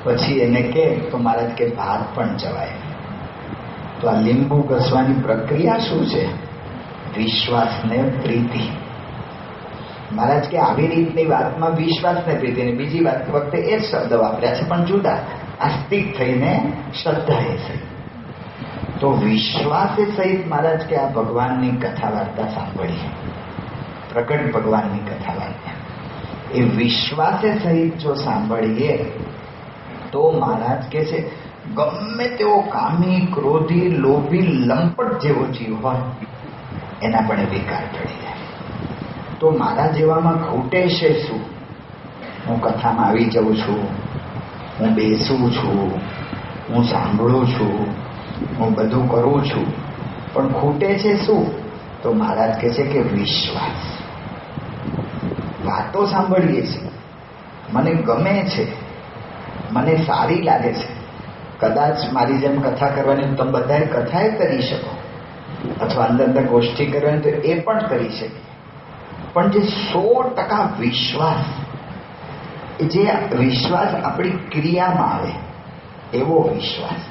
પછી એને કે તો મહારાજ કે ભાત પણ ચવાય. તો આ લીંબુ ઘસવાની પ્રક્રિયા શું છે? વિશ્વાસ ને પ્રીતિ. મહારાજ કે આવી રીતની વાતમાં વિશ્વાસ ને પ્રીતિ, ને બીજી વાત વખતે એ જ શબ્દ વાપર્યા છે પણ જુદા, આસ્તિક થઈને શ્રદ્ધા એ સહિત. તો વિશ્વાસે સહિત મહારાજ કે આ ભગવાનની કથા વાર્તા સાંભળીએ, પ્રગટ ભગવાનની કથા વાર્તા, એ વિશ્વાસે સહિત જો સાંભળીએ તો મહારાજ કે છે ગમે તેવો કામી, ક્રોધી, લોભી, લંપટ જેવો જીવ હોય એના પણ વિકાર ટળી જાય. તો મારા જેવામાં ખૂટે છે શું? હું કથામાં આવી જાઉં છું, હું બેસું છું, હું સાંભળું છું, હું બધું કરું છું, પણ ખૂટે છે શું? તો મહારાજ કહે છે કે વિશ્વાસ. વાતો સાંભળીએ છીએ, મને ગમે છે, મને સારી લાગે છે. કદાચ મારી જેમ કથા કરવાની તમે બધાએ કથાએ કરી શકો, અથવા અંદર ગોષ્ઠી કરવાની તો એ પણ કરી શકે, પણ જે 100% વિશ્વાસ, જે વિશ્વાસ આપણી ક્રિયામાં આવે એવો વિશ્વાસ.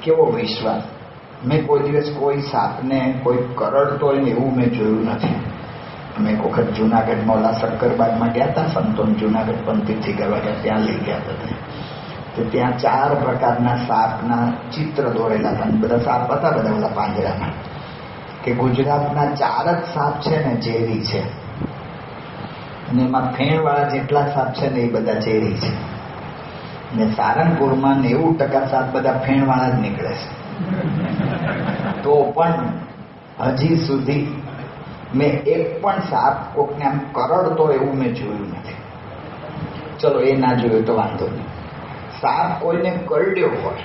કેવો વિશ્વાસ? મેં કોઈ દિવસ કોઈ સાપને કોઈ કરડતો હોય ને એવું મેં જોયું નથી. અમે એક વખત જુનાગઢમાં ઓલા શક્કરબાગમાં ગયા હતા, સંતોન જુનાગઢ પંથીથી કરવા ગયા, ત્યાં લઈ ગયા હતા. તો ત્યાં 4 પ્રકારના સાપના ચિત્ર દોરેલા હતા. બધા સાપ હતા, બધા ઓલા પાંજરામાં. કે ગુજરાતના 4 જ સાપ છે ને ઝેરી છે, અને એમાં ફેણવાળા જેટલા સાપ છે ને એ બધા ઝેરી છે. ને સારંગપુરમાં 90% સાપ બધા ફેણવાળા જ નીકળે છે. તો પણ હજી સુધી મેં એક પણ સાપ કોકને આમ કરડતો એવું મેં જોયું નથી. ચલો એ ના જોયું તો વાંધો નહીં. સાપ કોઈને કરડ્યો હોય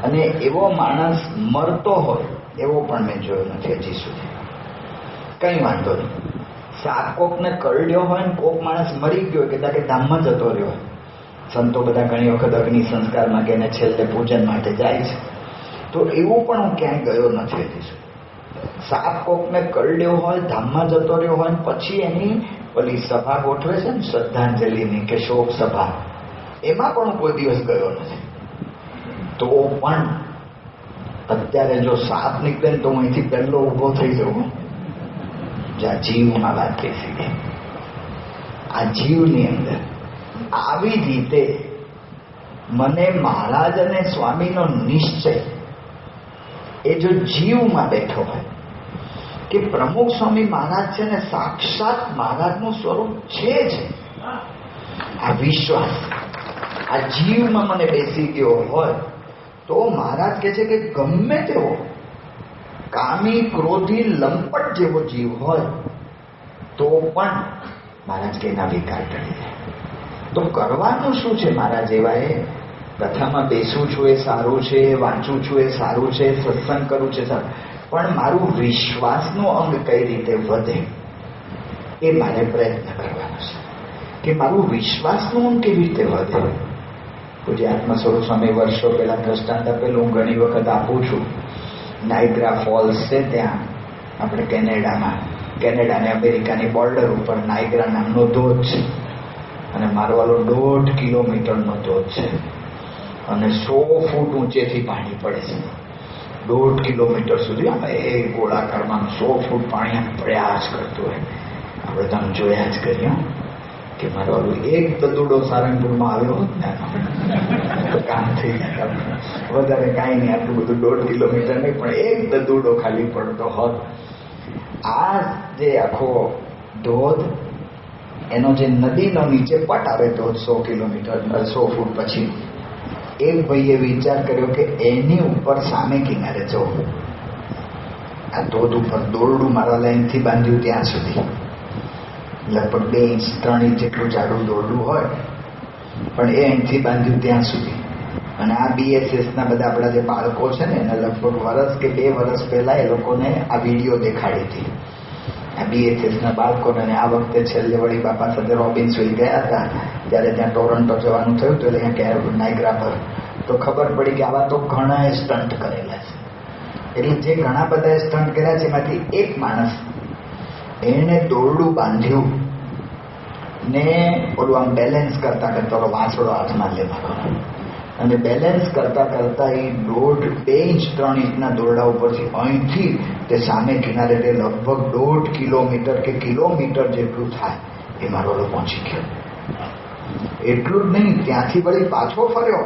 અને એવો માણસ મરતો હોય એવો પણ મેં જોયો નથી હજી સુધી. કઈ વાંધો નહીં. સાપ કોકને કરડ્યો હોય ને કોક માણસ મરી ગયો કે ધામમાં જતો રહ્યો, સંતો બધા ઘણી વખત અગ્નિ સંસ્કારમાં કે છેલ્લે પૂજન માટે જાય છે, તો એવું પણ હું ક્યાંય ગયો નથી હજી સુધી. સાપ કોકને કરડ્યો હોય, ધામમાં જતો રહ્યો હોય, પછી એની ઓલી સભા ગોઠવે છે ને શ્રદ્ધાંજલિની કે શોક સભા, એમાં પણ કોઈ દિવસ ગયો નથી. તો પણ અત્યારે જો સાપ નીકળે ને તો હું અહીંથી પહેલો ઊભો થઈ જાઉં. જ્યાં જીવમાં વાત બેસી ગઈ, આ જીવની અંદર આવી રીતે મને મહારાજ અને સ્વામીનો નિશ્ચય એ જો જીવમાં બેઠો હોય કે પ્રમુખ સ્વામી મહારાજ છે ને સાક્ષાત મહારાજનું સ્વરૂપ છે જ, આ વિશ્વાસ આ જીવમાં મને બેસી ગયો હોય તો મહારાજ કહે છે કે ગમે તેવો કામી ક્રોધી લંપટ જેવો જીવ હોય તો પણ મહારાજ કે ના વિકાર કરી દે. તો કરવાનું શું છે મારા જેવાએ? કથામાં બેસું છું એ સારું છે, વાંચું છું એ સારું છે, સત્સંગ કરું છે સારું, પણ મારું વિશ્વાસનું અંગ કઈ રીતે વધે એ મારે પ્રયત્ન કરવાનો છે. કે મારું વિશ્વાસનું અંગ કેવી રીતે વધે? પૂજ્ય આત્મા સ્વરૂપ સ્વામી વર્ષો પહેલા દ્રષ્ટાંત આપેલું હું ઘણી વખત આપું છું. નાઇગ્રા ફોલ્સ છે ત્યાં આપણે કેનેડા અને અમેરિકાની બોર્ડર ઉપર નાઇગ્રા નામનો ધોધ છે, અને મારો વાલો 1.5 કિલોમીટરનો ધોધ છે, અને 100 ફૂટ ઊંચેથી પાણી પડે છે. 1.5 કિલોમીટર સુધી આમ એ ગોળાકારમાં 100 ફૂટ પાણી આમ પડ્યા જ કરતું હોય. આપણે તમે જોયા જ કર્યા કે મારો વાલો એક દદુડો સારંગપુરમાં આવ્યો હોત ને તો કામ થઈ જાય. વધારે કાંઈ નહીં, આટલું બધું 1.5 કિલોમીટર નહીં, પણ એક દદુડો ખાલી પડતો હોત. આ જે આખો ધોધ, એનો જે નદીનો નીચે પટ આવે ધોધ 100 કિલોમીટર 100 ફૂટ પછી, એક ભાઈએ વિચાર કર્યો કે એની ઉપર સામે કિનારે જવું. આ ધોધ ઉપર દોરડું મારા લાઈનથી બાંધ્યું ત્યાં સુધી, લગભગ 2 ઇંચ 3 ઇંચ જેટલું જાડું દોરડું હોય, પણ એ અહીંથી બાંધ્યું ત્યાં સુધી. અને આ BSSના બધા આપણા જે બાળકો છે ને એને લગભગ વર્ષ કે 2 વર્ષ પહેલા એ લોકોને આ વિડીયો દેખાડી હતી, આ BSSના બાળકોને. અને આ વખતે છેલ્લે વળી બાપા સાથે રોબિન્સવિલ ગયા હતા ત્યારે ત્યાં ટોરન્ટો જવાનું થયું તો અહીંયા નાઇગ્રા પર તો ખબર પડી કે આવા તો ઘણા સ્ટન્ટ કરેલા છે. એટલે જે ઘણા બધા સ્ટન્ટ કર્યા છે એમાંથી એક માણસ એને દોરડું બાંધ્યું ને ઓલું આમ બેલેન્સ કરતા કરતા વાંસળો હાથમાં લેવાનો, અને બેલેન્સ કરતા કરતા એ 2 ઇંચ 3 ઇંચના દોરડા ઉપરથી અહીંથી તે સામે કિનારે તે લગભગ 1.5 કિલોમીટર કે કિલોમીટર જેટલું થાય એ મારો પહોંચી ગયો. એટલું જ નહીં, ત્યાંથી વળી પાછો ફર્યો.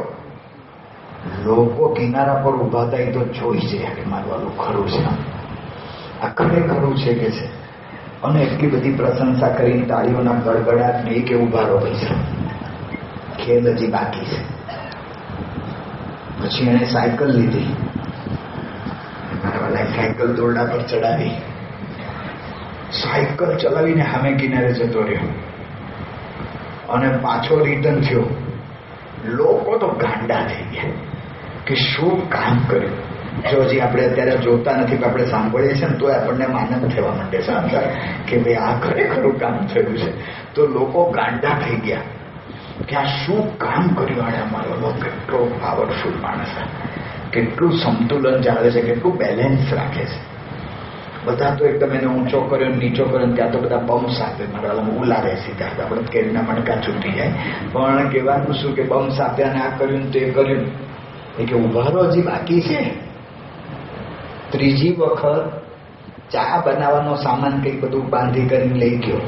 લોકો કિનારા પર ઉભા થાય તો જોઈ છે કે મારવાનું ખરું છે, આ ખરેખરું છે કે છે. અને એટલી બધી પ્રશંસા કરીને તાળીઓના ગડગડાટ ને કે ઉભા રહો પૈસા, ખેલ હજી બાકી છે. પછી એને સાયકલ લીધી, સાયકલ દોરડા પર ચડાવી, સાયકલ ચલાવીને સામે કિનારે જતો રહ્યો અને પાછો રિટર્ન થયો લોકો તો ગાંડા થઈ ગયા કે શું કામ કર્યું. જો હજી આપણે અત્યારે જોતા નથી પણ આપણે સાંભળીએ છીએ ને તો આપણને આનંદ થવા માંડે છે અંદર કે ભાઈ આ ખરેખરું કામ થયું છે. તો લોકો ગાંડા થઈ ગયા કે આ શું કામ કર્યું આને અમારો. કેટલો પાવરફુલ માણસ, કેટલું સંતુલન જાળવે છે, કેટલું બેલેન્સ રાખે છે. બધા તો એકદમ એને ઊંચો કર્યો નીચો કર્યો, ત્યાં તો બધા બમ્સ આપે, મારા ઉલારે સીધા આપણે કેરીના મણકા છૂટી જાય. પણ કહેવાનું શું કે બમ્સ આપ્યા ને આ કર્યું તો એ કર્યું. એ કે ઉભારો હજી બાકી છે. ત્રીજી વખત ચા બનાવવાનો સામાન કંઈક બધું બાંધી કરીને લઈ ગયો,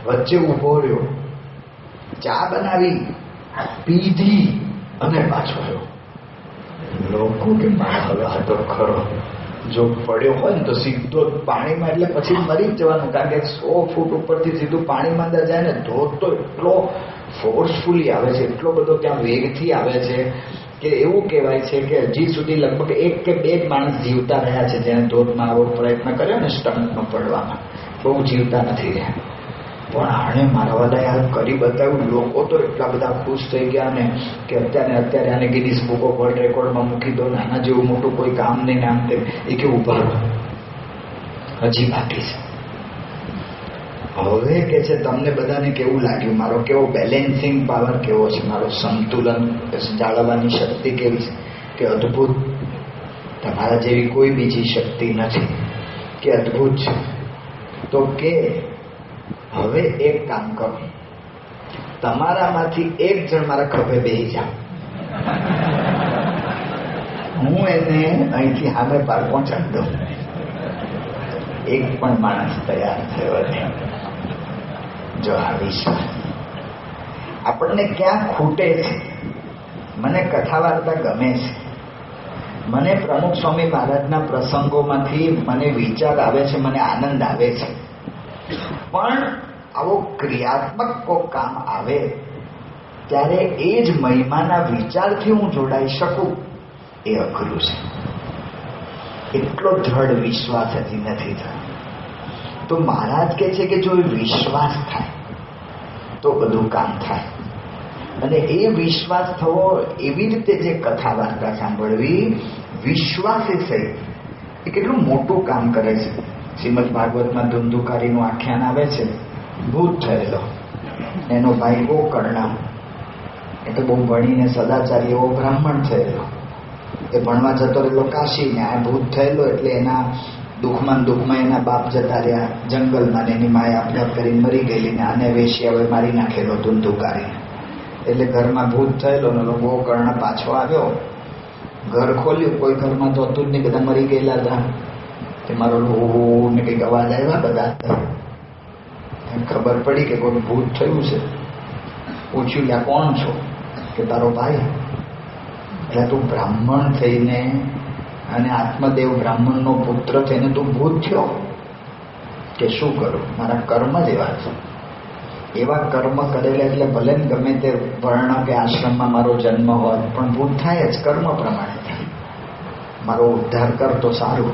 વચ્ચે ઉભો રહ્યો, ચા બનાવી પીધી અને પાછો રહ્યો. લોકો કે હવે હતો ખરો, જો પડ્યો હોય ને તો સીધો પાણીમાં, એટલે પછી મરી જ જવાનું. કારણ કે 100 ફૂટ ઉપરથી સીધું પાણીમાં અંદર જાય ને, ધોધ તો એટલો ફોર્સફુલી આવે છે, એટલો બધો ત્યાં વેગથી આવે છે કે એવું કહેવાય છે કે હજી સુધી લગભગ 1 કે 2 જ માણસ જીવતા રહ્યા છે જેને ધોધમાં આવો પ્રયત્ન કર્યો ને સ્ટન્ટમાં પડવામાં. બહુ જીવતા નથી રહ્યા. પણ આણે મારા વાળા યાર કરી બતાવ્યું. લોકો તો એટલા બધા ખુશ થઈ ગયા ને કે અત્યારે આને ગિનીસ બુક ઓફ વર્લ્ડ રેકોર્ડમાં મૂકી દો. આના જેવું મોટું કોઈ કામ નહીં. આમ તેમ. એ કે ઉભા રહો, હજી બાકી છે. હવે કે છે તમને બધાને કેવું લાગ્યું, મારો કેવો બેલેન્સિંગ પાવર કેવો છે, મારો સંતુલન જાળવવાની શક્તિ કેવી છે? કે અદ્ભુત. તમારા જેવી કોઈ બીજી શક્તિ નથી. કે અદ્ભુત છે. તો કે હવે એક કામ કરો, તમારામાંથી 1 જણ મારા ખભે બેસી જાઓ, હું એને અહીંથી સામે પાર પહોંચાડી દઉં. એક પણ માણસ તૈયાર થયો નહીં. જો આ વિશ્વાસ આપણને ક્યાં ખૂટે છે. મને કથા વાર્તા ગમે છે. મને પ્રમુખ સ્વામી મહારાજના પ્રસંગોમાંથી મને વિચાર આવે છે, મને આનંદ આવે છે. પણ આવો ક્રિયાત્મક કોઈ કામ આવે ત્યારે એ જ મહિમાના વિચારથી હું જોડાઈ શકું, એ અઘરું છે. એટલો દ્રઢ વિશ્વાસ હજી નથી થયો. તો મહારાજ કહે છે કે જો એ વિશ્વાસ થાય તો બધું કામ થાય. અને એ વિશ્વાસ થવો, એવી રીતે જે કથા વાર્તા સાંભળવી, વિશ્વાસ એ સહિત એ કેટલું મોટું કામ કરે છે. શ્રીમદ ભાગવતમાં ધુંધુકારીનું આખ્યાન આવે છે. ભૂત થયેલો, એનો ભાઈ ગોકર્ણ, એ તો બહુ ભણીને સદાચારી એવો બ્રાહ્મણ થયેલો, એ ભણવા જતો રહેલો કાશીને. આ ભૂત થયેલો એટલે એના દુઃખમાં એના બાપ જતા રહ્યા જંગલમાં, એની માએ આપઘાત કરીને મરી ગયેલી ને આને વેશ્યાઓએ મારી નાખેલો ધુંધુકારીને. એટલે ઘરમાં ભૂત થયેલો ને ગોકર્ણ પાછો આવ્યો. ઘર ખોલ્યું, કોઈ ઘરમાં તો હતું જ નહીં, બધા મરી ગયેલા હતા. તે મારો લોહો ને કંઈક અવાજ આવ્યા બધા. ખબર પડી કે કોઈ ભૂત થયું છે. પૂછ્યું કે આ કોણ છો? કે તારો ભાઈ. એટલે તું બ્રાહ્મણ થઈને અને આત્મદેવ બ્રાહ્મણનો પુત્ર થઈને તું ભૂત થયો? કે શું કરું, મારા કર્મ જ એવા છે. એવા કર્મ કરેલા એટલે ભલે ને ગમે તે વર્ણ કે આશ્રમમાં મારો જન્મ હોય પણ ભૂત થાય જ, કર્મ પ્રમાણે થાય. મારો ઉદ્ધાર કર તો સારું.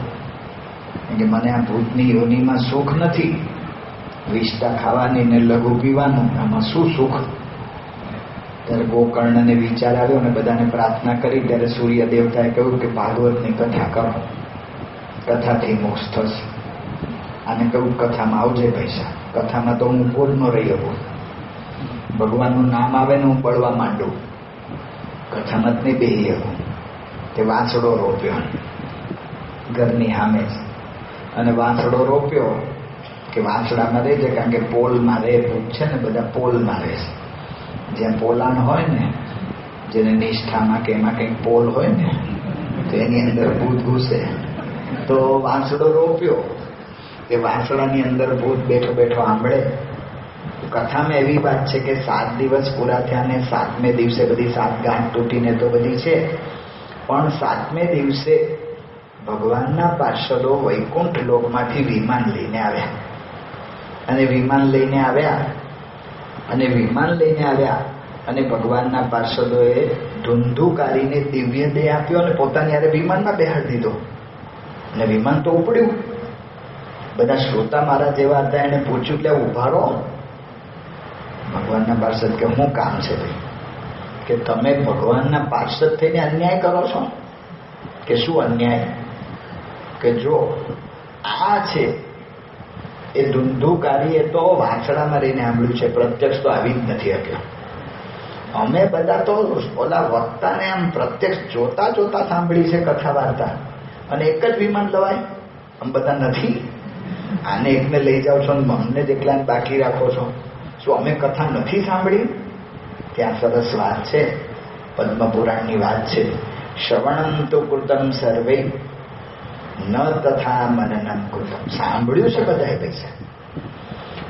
કે મને આ ભૂતની યોનિમાં સુખ નથી. વિષ્ટા ખાવાની ને લઘુ પીવાનું, આમાં શું સુખ? ત્યારે ગોકર્ણને વિચાર આવ્યો ને બધાને પ્રાર્થના કરી. ત્યારે સૂર્ય દેવતાએ કહ્યું કે ભાગવતની કથા કરો, કથાથી મોક્ષ થશે. અને કહ્યું કથામાં આવજે પૈસા. કથામાં તો હું ઉભો જ ન રહી શકું. ભગવાનનું નામ આવે ને હું બળવા માંડું, કથામાં જ નહીં બેસી શકું. તે વાંસડો રોપ્યો ઘરની સામે જ. અને વાંસડો રોપ્યો કે વાંસડામાં રહે છે, કારણ કે પોલમાં રહે. ભૂત છે ને બધા પોલમાં રહે છે. જ્યાં પોલાણ હોય ને, જેને નિષ્ઠામાં કે એમાં કંઈક પોલ હોય ને, તો એની અંદર ભૂત ઘૂસે. તો વાંસડો રોપ્યો કે વાંસડાની અંદર ભૂત બેઠો બેઠો સાંભળે. કથામાં એવી વાત છે કે 7 દિવસ પૂરા થયા ને 7મે દિવસે બધી 7 ગાંઠ તૂટીને તો બધી છે, પણ 7મે દિવસે ભગવાનના પાર્ષદો વૈકુંઠ લોકમાંથી વિમાન લઈને આવ્યા. અને વિમાન લઈને આવ્યા અને ભગવાનના પાર્ષદોએ ધુંધુકારીને દિવ્ય દેહ આપ્યો અને પોતાની હારે વિમાનમાં બેહાડી દીધો. અને વિમાન તો ઉપડ્યું. બધા શ્રોતા મારા જેવા હતા, એને પૂછ્યું કે ઉભા રહો. ભગવાનના પાર્ષદ કે શું કામ છે ભાઈ? કે તમે ભગવાનના પાર્ષદ થઈને અન્યાય કરો છો. કે શું અન્યાય? કે જો આ છે એ ધુંધુકારીએ તો વાંસળામાં રહીને સાંભળ્યું છે, પ્રત્યક્ષ તો આવી જ નથી શક્યો. અમે બધા તો ઓલા વક્તાને આમ પ્રત્યક્ષ જોતા જોતા સાંભળી છે કથા વાર્તા, અને એક જ વિમાન લવાય આમ બધા નથી. આને એકને લઈ જાઓ છો ને અમને જ એકલાને બાકી રાખો છો. શું અમે કથા નથી સાંભળી? ત્યાં સરસ વાત છે, પદ્મપુરાણની વાત છે. શ્રવણમ તો કૃતમ સર્વે ન તથા મનનમ કૃતમ. સાંભળ્યું છે બધાએ પૈસા,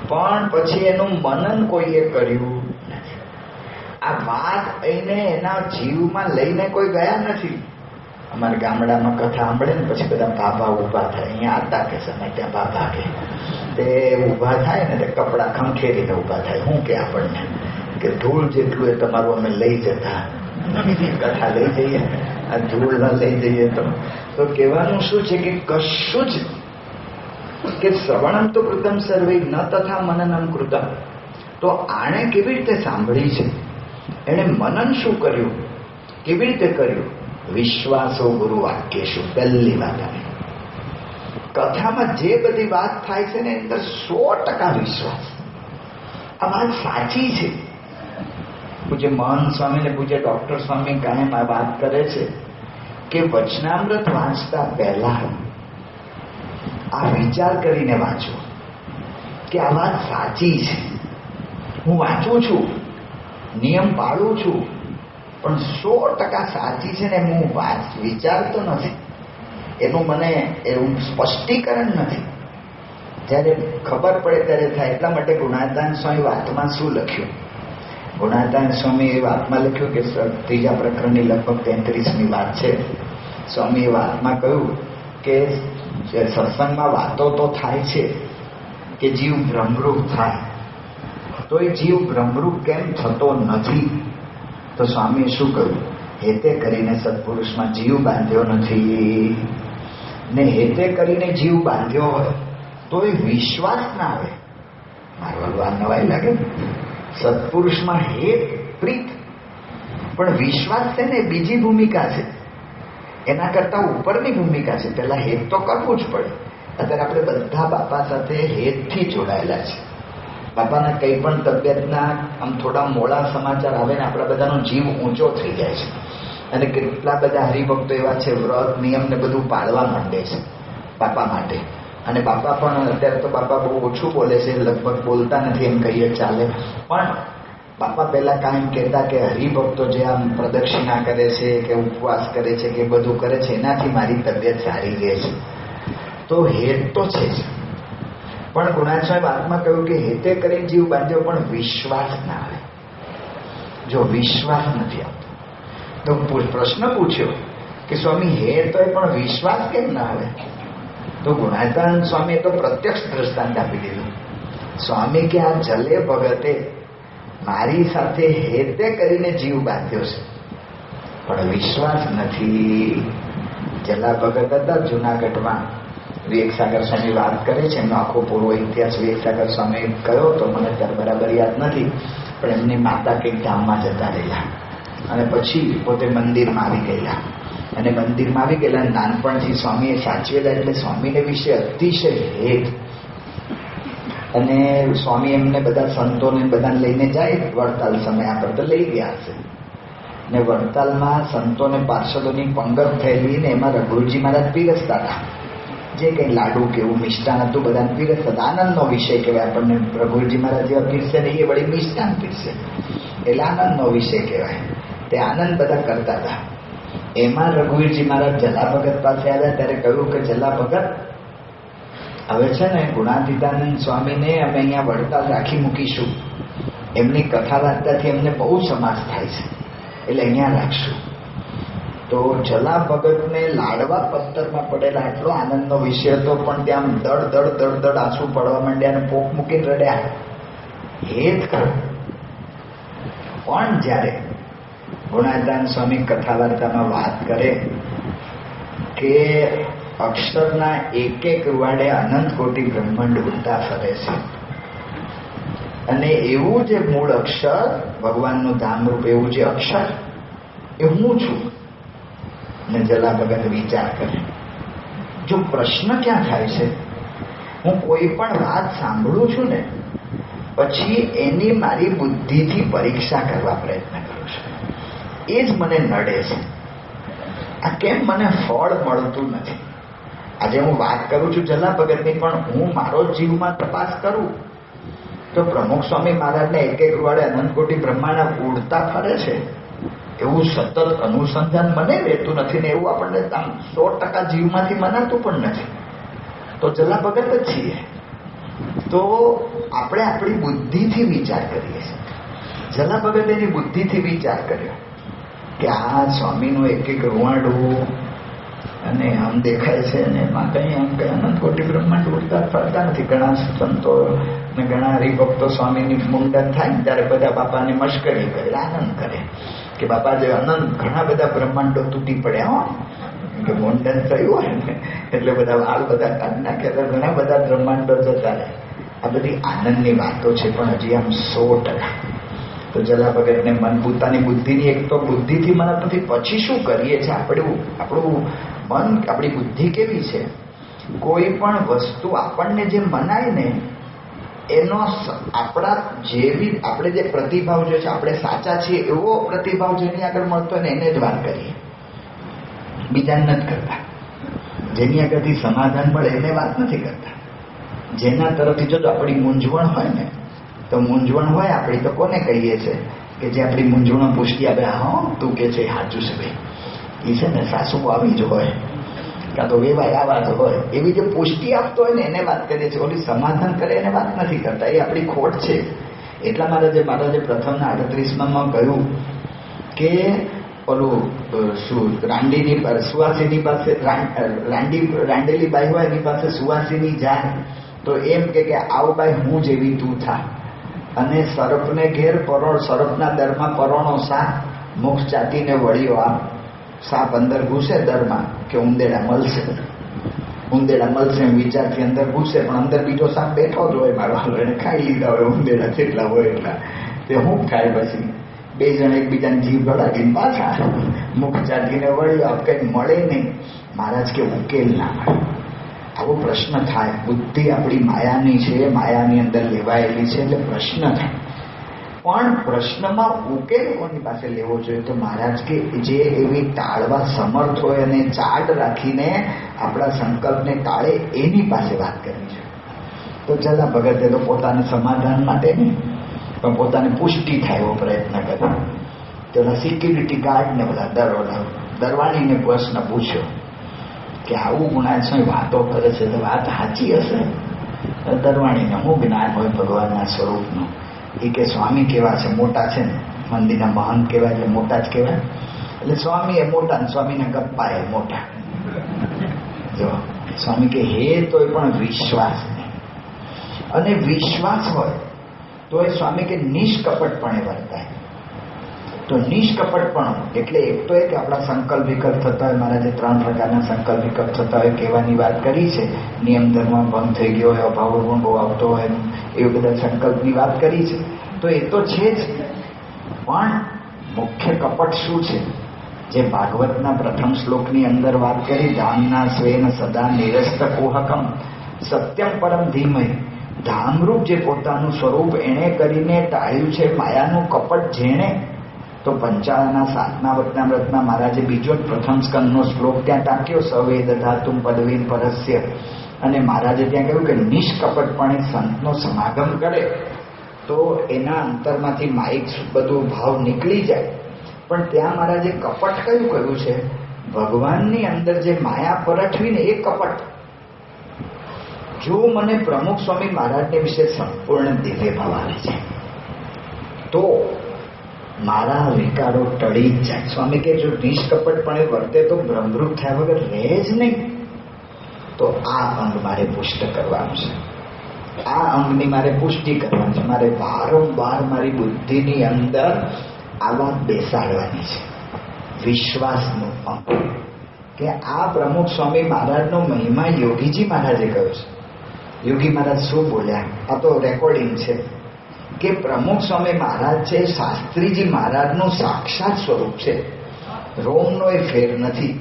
પણ પછી એનું મનન કોઈએ કર્યું નથી. આ વાત એને એના જીવમાં લઈને કોઈ ગયા નથી. અમારા ગામડામાં કથા સાંભળે ને પછી બધા બાબા ઊભા થાય. અહીંયા આતા કે સમય ત્યાં બાબા કે તે ઊભા થાય ને તે કપડા ખંખેરીને ઊભા થાય. શું કે આપણને કે ધૂળ જેટલું એ તમારું અમે લઈ જતા, કથા લઈ જઈએ, આ ધૂળ ના લઈ જઈએ તો કહેવાનું શું છે કે કશું જ કે શ્રવણમ તો કૃતમ સર્વે ન તથા મનનમ કૃતમ. તો આણે કેવી રીતે સાંભળી છે, એણે મનન શું કર્યું, કેવી રીતે કર્યું? વિશ્વાસો ગુરુ વાક્યેશુ. પહેલી વાત આવે કથામાં જે બધી વાત થાય છે ને અંદર 100% વિશ્વાસ. આ વાત સાચી છે. પૂજ્ય મહંત સ્વામી ને પૂજ્ય ડોક્ટર સ્વામી કાયમ આ વાત કરે છે કે વચનામૃત વાંચતા પહેલા આ વિચાર કરીને વાંચો કે આ વાત સાચી છે. હું વાંચું છું, નિયમ પાળું છું, પણ 100% સાચી છે ને હું વિચારતો નથી, એનું મને એવું સ્પષ્ટીકરણ નથી. જ્યારે ખબર પડે ત્યારે થાય. એટલા માટે ગુણાદાન સ્વામી વાતમાં શું લખ્યું? ગુણાદાન સ્વામી એ વાતમાં લખ્યું કે ત્રીજા પ્રકરણની લગભગ 33મી વાત છે. સ્વામી એ વાતમાં કહ્યું કે સત્સંગમાં વાતો તો થાય છે કે જીવ ભ્રમરૂપ થાય, તો એ જીવ ભ્રમરૂપ કેમ થતો નથી? તો સ્વામીએ શું કહ્યું? હેતે કરીને સત્પુરુષમાં જીવ બાંધ્યો નથી ને હેતે કરીને જીવ બાંધ્યો હોય તો એ વિશ્વાસ ના આવે. મારવાલું આ નવાઈ લાગે. સત્પુરુષમાં હેત પ્રીત, પણ વિશ્વાસ છે ને બીજી ભૂમિકા છે, એના કરતા ઉપરની ભૂમિકા છે. પેલા હેત તો કરવું જ પડે. અત્યારે આપણે બધા બાપા સાથે હેતથી જોડાયેલા છે. બાપાના કંઈ પણ તબિયતના આમ થોડા મોડા સમાચાર આવે ને આપણા બધાનો જીવ ઊંચો થઈ જાય છે. અને કેટલા બધા હરિભક્તો એવા છે વ્રત નિયમ ને બધું પાળવા માંડે છે બાપા માટે. અને બાપા પણ અત્યારે તો બાપા બહુ ઓછું બોલે છે, લગભગ બોલતા નથી એમ કહીએ ચાલે. પણ બાપા પહેલા કાંઈ કહેતા કે હરિભક્તો જે આમ પ્રદક્ષિણા કરે છે કે ઉપવાસ કરે છે કે બધું કરે છે એનાથી મારી તબિયત સારી રહે છે. તો હેત તો છે જ, પણ ગુણાચાર્ય વાતમાં કહ્યું કે હેતે કરીને જીવ બાંધ્યો પણ વિશ્વાસ ના આવે. જો વિશ્વાસ નથી આવતો તો પ્રશ્ન પૂછ્યો કે સ્વામી હેત હોય પણ વિશ્વાસ કેમ ના આવે? તો ગુણાતાન સ્વામીએ તો પ્રત્યક્ષ દ્રષ્ટાંત આપી દીધું. સ્વામી કે આ જલે ભગતે મારી સાથે હેતે કરીને જીવ બાંધ્યો છે પણ વિશ્વાસ નથી. જલા ભગત હતા જુનાગઢમાં. વિવેકસાગર સ્વામી વાત કરે છે, એમનો આખો પૂર્વ ઇતિહાસ વિવેકસાગર સ્વામી કયો તો મને ત્યારે બરાબર યાદ નથી, પણ એમની માતા કંઈક ગામમાં જતા રહેલા અને પછી પોતે મંદિરમાં આવી ગયેલા. અને મંદિરમાં આવી ગયેલા નાનપણથી સ્વામીએ સાચવેલા એટલે સ્વામીને વિશે અતિશય હેત. અને સ્વામી એમને બધા સંતોને બધાને લઈને જાય વડતાલ સમય પર તો લઈ ગયા હશે. ને વડતાલમાં સંતોને પાર્ષદોની પંગત થયેલી ને એમાં રઘુજી મહારાજ પીરસતા હતા. જે કંઈ લાડુ કે એવું મિષ્ટાન હતું બધાને પીરસતા હતા. આનંદનો વિષય કહેવાય આપણને. રઘુજી મહારાજ જેવા પીરસે ને એ વળી મિષ્ટાન પીરસે એટલે આનંદનો વિષય કહેવાય. તે આનંદ બધા કરતા હતા. એમાં રઘુવીરજી મહારાજ જલા ભગત પાસે આવ્યા ત્યારે કહ્યું કે જલા ભગત હવે છે ને ગુણાતીતાનંદ સ્વામીને અમે અહીંયા વડતાલ રાખી મૂકીશું. એમની કથા વાર્તાથી એમને બહુ સમાસ થાય છે એટલે અહીંયા રાખશું. તો જલા ભગતને લાડવા પથ્થરમાં પડેલા એટલો આનંદનો વિષય હતો, પણ ત્યાં દડ દડ દડ દડ આંસુ પડવા માંડ્યા અને પોક મૂકીને રડ્યા. હેત કરો. પણ જ્યારે ગુણાદાન સ્વામી કથા વાર્તામાં વાત કરે કે અક્ષરના એક એક રૂવાડે અનંત કોટી બ્રહ્માંડ ઉડતા ફરે છે, અને એવું જે મૂળ અક્ષર, ભગવાનનું ધામરૂપ એવું જે અક્ષર એ હું છું. ને જલા ભગત વિચાર કરે, જો પ્રશ્ન ક્યાં થાય છે, હું કોઈ પણ વાત સાંભળું છું ને પછી એની મારી બુદ્ધિથી પરીક્ષા કરવા પ્રયત્ન કરું છું, એ જ મને નડે છે. આ કેમ મને ફળ મળતું નથી? આજે હું વાત કરું છું જલા ભગતની, પણ હું મારો જીવમાં તપાસ કરું તો પ્રમુખ સ્વામી મહારાજને એક એક વાળે અનંતકોટી બ્રહ્માંડ ઉડતા ફરે છે, એવું સતત અનુસંધાન મને રહેતું નથી ને એવું આપણને 100% જીવમાંથી મનાતું પણ નથી. તો જલા ભગત જ છીએ. તો આપણે આપણી બુદ્ધિથી વિચાર કરીએ છીએ. જલા ભગત એની બુદ્ધિથી વિચાર કર્યો કે આ સ્વામીનું એક એક રૂવાડું અને આમ દેખાય છે ને એમાં કઈ આમ કઈ અનંત કોટી બ્રહ્માંડ ઉડતા ફરતા નથી. ઘણા સંતો ને ઘણા હરિભક્તો સ્વામીની મુંડન થાય ને ત્યારે બધા બાપાને મશ્કરી કરે, આનંદ કરે કે બાપા જે અનંત ઘણા બધા બ્રહ્માંડો તૂટી પડ્યા હો, કે મુંડન થયું હોય ને એટલે બધા વાળ બધા કાઢી નાખ્યા, ઘણા બધા બ્રહ્માંડો જતા રહે. આ બધી આનંદની વાતો છે, પણ હજી આમ 100%. તો જલા ભગતને મન પોતાની બુદ્ધિની એક તો બુદ્ધિથી મને નથી, પછી શું કરીએ છીએ આપણું મન, આપણી બુદ્ધિ કેવી છે, કોઈ પણ વસ્તુ આપણને જે મનાય ને એનો આપણા જેવી આપણે જે પ્રતિભાવ જે છે, આપણે સાચા છીએ એવો પ્રતિભાવ જેની આગળ મળતો હોય ને એને જ વાત કરીએ, બીજાને નથી કરતા. જેની આગળથી સમાધાન મળે એને વાત નથી કરતા. જેના તરફથી જો આપણી મૂંઝવણ હોય ને, તો મૂંઝવણ હોય આપણી તો કોને કહીએ છે કે જે આપણી મૂંઝવણ પૂછતી આપણે, હા તું કે છે સાચું છે ભાઈ, એ છે ને સાસુ આવી જ હોય કાં તો વેવાય આવા જ હોય, એવી જે પુષ્ટિ આપતો હોય ને એને વાત કરીએ છીએ. ઓલી સમાધાન કરે એને વાત નથી કરતા, એ આપણી ખોટ છે. એટલા મહારાજે પ્રથમના 38માં કહ્યું કે ઓલું શું રાંડીની સુવાસીની પાસે રાંડેલી બાઈ હોય એની પાસે સુવાસીની જાય તો એમ કે આવ બાઈ હું જેવી તું થા, અને સરપને ઘેર સરપના દરમાં પરોણો સાપ, મુખ ચાટીને વળ્યો આમ, સાપ અંદર ઘૂસે દરમાં કે ઉંદેડા મળશે એમ વિચારથી અંદર ઘૂસે, પણ અંદર બીજો સાપ બેઠો જ હોય મારો, એને ખાઈ લીધા હોય ઉંદેડા જેટલા હોય એટલા, તે હું ખાય પછી બે જણ એકબીજાને જીભ ગળાવીને પાછા મુખ ચાટીને વળ્યો, આપ કંઈ મળે નહીં. મહારાજ કે ઉકેલ ના મળે. આવો પ્રશ્ન થાય. બુદ્ધિ આપણી માયાની છે, માયાની અંદર લેવાયેલી છે એટલે પ્રશ્ન થાય. પણ પ્રશ્નમાં ઉકેલ કોની પાસે લેવો જોઈએ? તો મહારાજ કે જે એવી ટાળવા સમર્થ હોય અને ચાડ રાખીને આપણા સંકલ્પને ટાળે એની પાસે વાત કરવી છે. તો જલા ભગતે તો પોતાના સમાધાન માટે નહીં પણ પોતાની પુષ્ટિ થાય એવો પ્રયત્ન કર્યો. તેના સિક્યુરિટી ગાર્ડને બધા દરવાણીને પ્રશ્ન પૂછ્યો કે આવું ગુણાય વાતો કરે છે તો વાત સાચી હશે? દરવાણીને હું જ્ઞાન હોય ભગવાનના સ્વરૂપનું? એ કે સ્વામી કેવા છે? મોટા છે ને, મંદિરના મહંત કહેવાય એટલે મોટા જ કહેવાય. એટલે સ્વામી એ મોટા ને સ્વામીના ગપ્પા એ મોટા. જો સ્વામી કે હે તોય પણ વિશ્વાસ નહીં, અને વિશ્વાસ હોય તો એ સ્વામી કે નિષ્કપટપણે વર્તાય. તો નિષ્કપટપણ એટલે એક તો એ કે આપણા સંકલ્પ વિકલ્પ થતા હોય, મારા જે 3 પ્રકારના સંકલ્પ વિકલ્પ થતા હોય કહેવાની વાત કરી છે, નિયમ ધર્મ ભંગ થઈ ગયો હોય, અભાવ પણ બહુ આવતો હોય, એવી બધા સંકલ્પની વાત કરી છે. તો એ તો છે જ, પણ મુખ્ય કપટ શું છે? જે ભાગવતના પ્રથમ શ્લોકની અંદર વાત કરી, ધામના સ્વેન સદા નિરસ્ત કોહકમ સત્યમ પરમ ધીમય, ધામરૂપ જે પોતાનું સ્વરૂપ એણે કરીને ટાળ્યું છે માયાનું કપટ જેણે. તો 55ના 7મા વચનામૃતમાં મહારાજે બીજો જ પ્રથમ સ્કંદનો શ્લોક ત્યાં ટાંક્યો, સવેદ ધાતુમ પદવીન પરસ્ય, અને મહારાજે ત્યાં કહ્યું કે નિષ્કપટપણે સંતનો સમાગમ કરે તો એના અંતરમાંથી માઇક બધું ભાવ નીકળી જાય. પણ ત્યાં મહારાજે કપટ કયું કહ્યું છે? ભગવાનની અંદર જે માયા પરઠવી ને એ કપટ. જો મને પ્રમુખ સ્વામી મહારાજને વિશે સંપૂર્ણ દિવ્ય ભાવ આવે છે તો મારા વિકારો ટળી જ જાય. સ્વામી કે જો નિષ્કપટપણે વર્તે તો બ્રહ્મરૂપ થયા વગર રહે જ નહીં. તો આ અંગ મારે પુષ્ટ કરવાનું છે, આ અંગની મારે પુષ્ટિ કરવાની છે. મારે વારંવાર મારી બુદ્ધિની અંદર આ વાત બેસાડવાની છે, વિશ્વાસનું અંગ. કે આ પ્રમુખ સ્વામી મહારાજનો મહિમા યોગીજી મહારાજે કહ્યો છે. યોગી મહારાજ શું બોલ્યા? આ તો રેકોર્ડિંગ છે. કે પ્રમુખ સ્વામી મહારાજ છે શાસ્ત્રીજી મહારાજનું સાક્ષાત સ્વરૂપ છે, રોમનો એ ફેર નથી,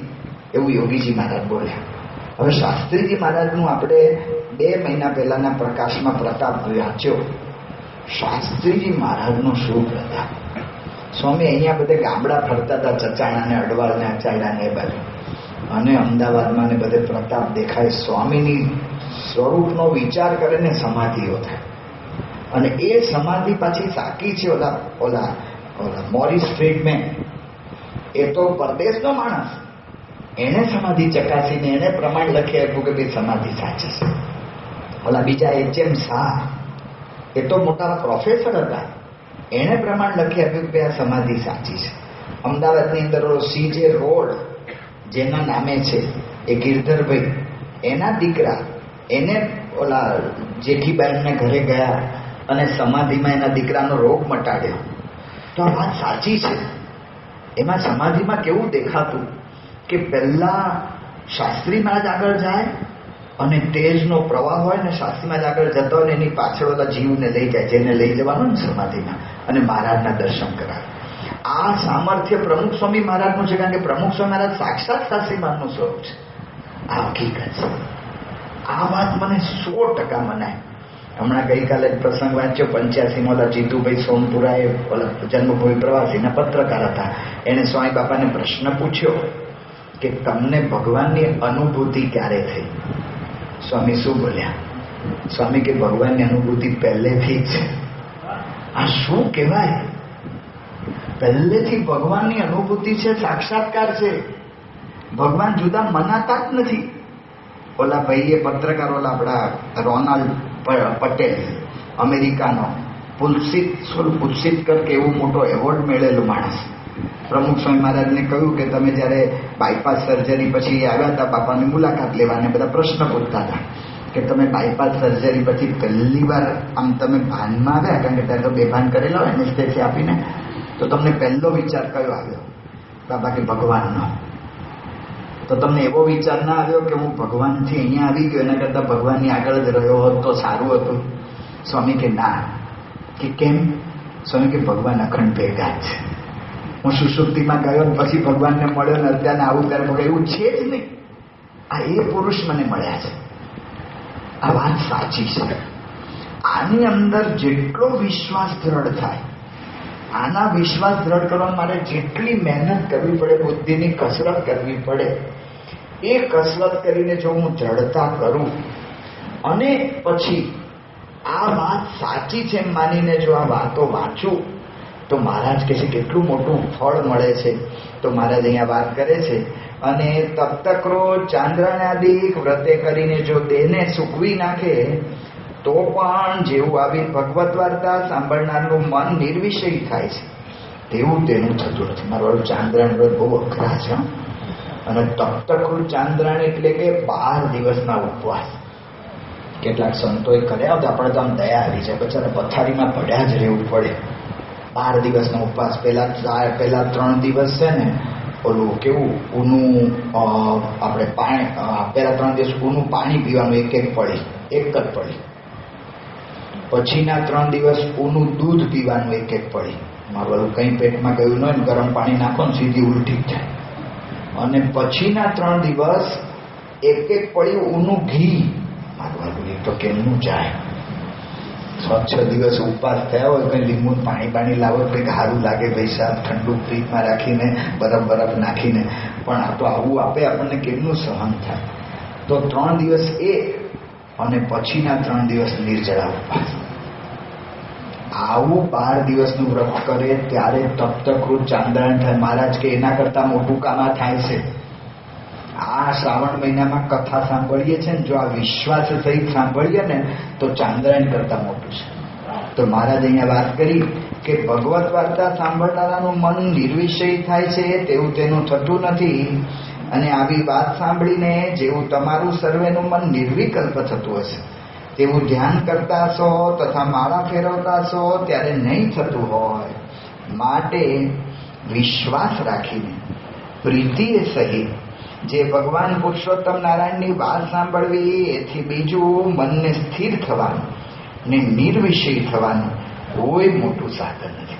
એવું યોગીજી મહારાજ બોલ્યા. હવે શાસ્ત્રીજી મહારાજનું આપણે 2 મહિના પહેલાના પ્રકાશમાં પ્રતાપ વાંચ્યો. શાસ્ત્રીજી મહારાજનો શું પ્રતાપ! સ્વામી અહીંયા બધે ગામડા ફરતા હતા, ચચાણા ને અડવાળ ને અચાડા ને એ બાજુ, અને અમદાવાદમાં ને બધે પ્રતાપ દેખાય. સ્વામીની સ્વરૂપનો વિચાર કરે ને સમાધિઓ થાય. અને એ સમાધિ પાછી સાકી છે. ઓલા મોરિસ ફ્રીડમેન, એ તો પરદેશનો માણસ, એને સમાધિ ચકાસીને એને પ્રમાણ લખી આપ્યું કે ભાઈ સમાધિ સાચી છે. ઓલા બીજા HM શાહ, એ તો મોટા પ્રોફેસર હતા, એને પ્રમાણ લખી આપ્યું કે આ સમાધિ સાચી છે. અમદાવાદની અંદર CJ રોડ જેના નામે છે, એ ગિરધરભાઈ, એના દીકરા, એને ઓલા જેઠીબાઈને ઘરે ગયા અને સમાધિમાં એના દીકરાનો રોગ મટાડ્યો. તો આ વાત સાચી છે. એમાં સમાધિમાં કેવું દેખાતું કે પહેલા શાસ્ત્રી મહારાજ આગળ જાય અને તેજનો પ્રવાહ હોય ને, શાસ્ત્રી મહારાજ આગળ જતો હોય ને એની પાછળ ઓલા જીવને લઈ જાય, જેને લઈ જવાનું ને સમાધિમાં, અને મહારાજના દર્શન કરાવે. આ સામર્થ્ય પ્રમુખ સ્વામી મહારાજનું છે, કારણ કે પ્રમુખ સ્વામી મહારાજ સાક્ષાત શાસ્ત્રી મહારાજનું સ્વરૂપ છે. આ હકીકત છે. આ વાત મને 100% મનાય. હમણાં ગઈકાલે પ્રસંગ વાંચ્યો 85માં ઓલા જીતુભાઈ સોમપુરા, એ જન્મભૂમિ પ્રવાસીના પત્રકાર હતા. એને સ્વામી બાપાને પ્રશ્ન પૂછ્યો કે તમને ભગવાનની અનુભૂતિ ક્યારે થઈ? સ્વામી શું બોલ્યા? સ્વામી કે ભગવાનની અનુભૂતિ પહેલેથી જ છે. આ શું કહેવાય? પહેલેથી ભગવાનની અનુભૂતિ છે, સાક્ષાત્કાર છે. ભગવાન જુદા મનાતા જ નથી. ઓલા ભાઈએ પત્રકાર, ઓલા આપણા રોનાલ્ડ પટેલ અમેરિકાનો, પુલસિતકર કે એવું મોટો એવોર્ડ મેળેલો માણસ, પ્રમુખ સ્વામી મહારાજને કહ્યું કે તમે જ્યારે બાયપાસ સર્જરી પછી આવ્યા હતા બાપાની મુલાકાત લેવાને, બધા પ્રશ્ન પૂછતા હતા કે તમે બાયપાસ સર્જરી પછી પહેલી વાર આમ તમે ભાનમાં આવ્યા, કારણ કે ત્યારે તો બેભાન કરેલા હોય એનેસ્થેસિયા આપીને, તો તમને પહેલો વિચાર કયો આવ્યો? બાબા કે ભગવાનનો. તો તમને એવો વિચાર ના આવ્યો કે હું ભગવાનથી અહીંયા આવી ગયો, એના કરતાં ભગવાનની આગળ જ રહ્યો હોત તો સારું હતું? સ્વામી કે ના. કે કેમ? સ્વામી કે ભગવાન અખંડ ભેગા છે. હું સુષુપ્તિમાં ગયો પછી ભગવાનને મળ્યો ને અત્યારે આવું ત્યારે એવું છે જ નહીં. આ એ પુરુષ મને મળ્યા છે. આ વાત સાચી છે. આની અંદર જેટલો વિશ્વાસ દ્રઢ થાય, આના વિશ્વાસ દ્રઢ કરવા માટે જેટલી મહેનત કરવી પડે, બુદ્ધિની કસરત કરવી પડે, એ કસરત કરીને જો હું દ્રઢતા કરું અને પછી આ વાત સાચી છે એમ માનીને જો આ વાતો વાંચું, તો મહારાજ કહે છે કેટલું મોટું ફળ મળે છે. તો મહારાજ અહીંયા વાત કરે છે, અને તપ્તક્રો ચાંદ્રાણાદિક વ્રતે કરીને જો દેહને સૂકવી નાખે તો પણ જેવું આવી ભગવત વાર્તા સાંભળનારનું મન નિર્વિષય થાય છે, તેવું તેનું થતું નથી. મારું ચાંદ્રાયણ વ્રત બહુ અઘરા છે. અને તપ્તક્રુ ચાંદ્રાયણ એટલે કે 12 દિવસના ઉપવાસ. કેટલાક સંતોએ કર્યા હતા, આપણે તો આમ દયા આવી જાય, બચારા પથારીમાં પડ્યા જ રહેવું પડે. 12 દિવસનો ઉપવાસ. પહેલા 3 દિવસ છે ને ઓલું કેવું ઊનું, આપણે પાણી, પહેલા 3 દિવસ ઊનું પાણી પીવાનું, એક પડી, એક જ પડી. પછીના 3 દિવસ ઊનું દૂધ પીવાનું, એક પડી. મારું કંઈ પેટમાં ગયું ન હોય ને ગરમ પાણી નાખો ને સીધી ઉલટી થાય. અને પછીના 3 દિવસ એક પડી ઊનું ઘી. મારું એ તો કેમનું જાય? 6 દિવસ ઉપવાસ થયા હોય, કંઈ લીંબુ પાણી લાવો, કંઈક સારું લાગે ભાઈ સાહેબ, ઠંડુ ફ્રીજમાં રાખીને બરફ નાખીને, પણ આ તો આવું આપે આપણને કેમનું સહન થાય? તો 3 દિવસ એ, અને પછીના 3 દિવસ નિર્જળા ઉપવાસ. આવું 12 દિવસનું વ્રત કરે ત્યારે તપ્તકૃત ચાંદ્રાયણ થાય. મહારાજ કે એના કરતાં મોટું કામ આ થાય છે. આ શ્રાવણ મહિનામાં કથા સાંભળીએ છીએ ને, જો આ વિશ્વાસ સહિત સાંભળીએ ને તો ચાંદ્રાયણ કરતાં મોટું છે. તો મહારાજ અહીંયા વાત કરી કે ભગવત વાર્તા સાંભળનારાનું મન નિર્વિષય થાય છે, તેવું તેનું થતું નથી. અને આવી વાત સાંભળીને જેવું તમારું સર્વેનું મન નિર્વિકલ્પ થતું હશે, તેવું ધ્યાન કરતા હશો તથા માળા ફેરવતા હશો ત્યારે નહીં થતું હોય. માટે વિશ્વાસ રાખીને પ્રીતિએ સહિત જે ભગવાન પુરુષોત્તમ નારાયણની વાત સાંભળવી, એથી બીજું મનને સ્થિર થવાનું ને નિર્વિષય થવાનું કોઈ મોટું સાધન નથી.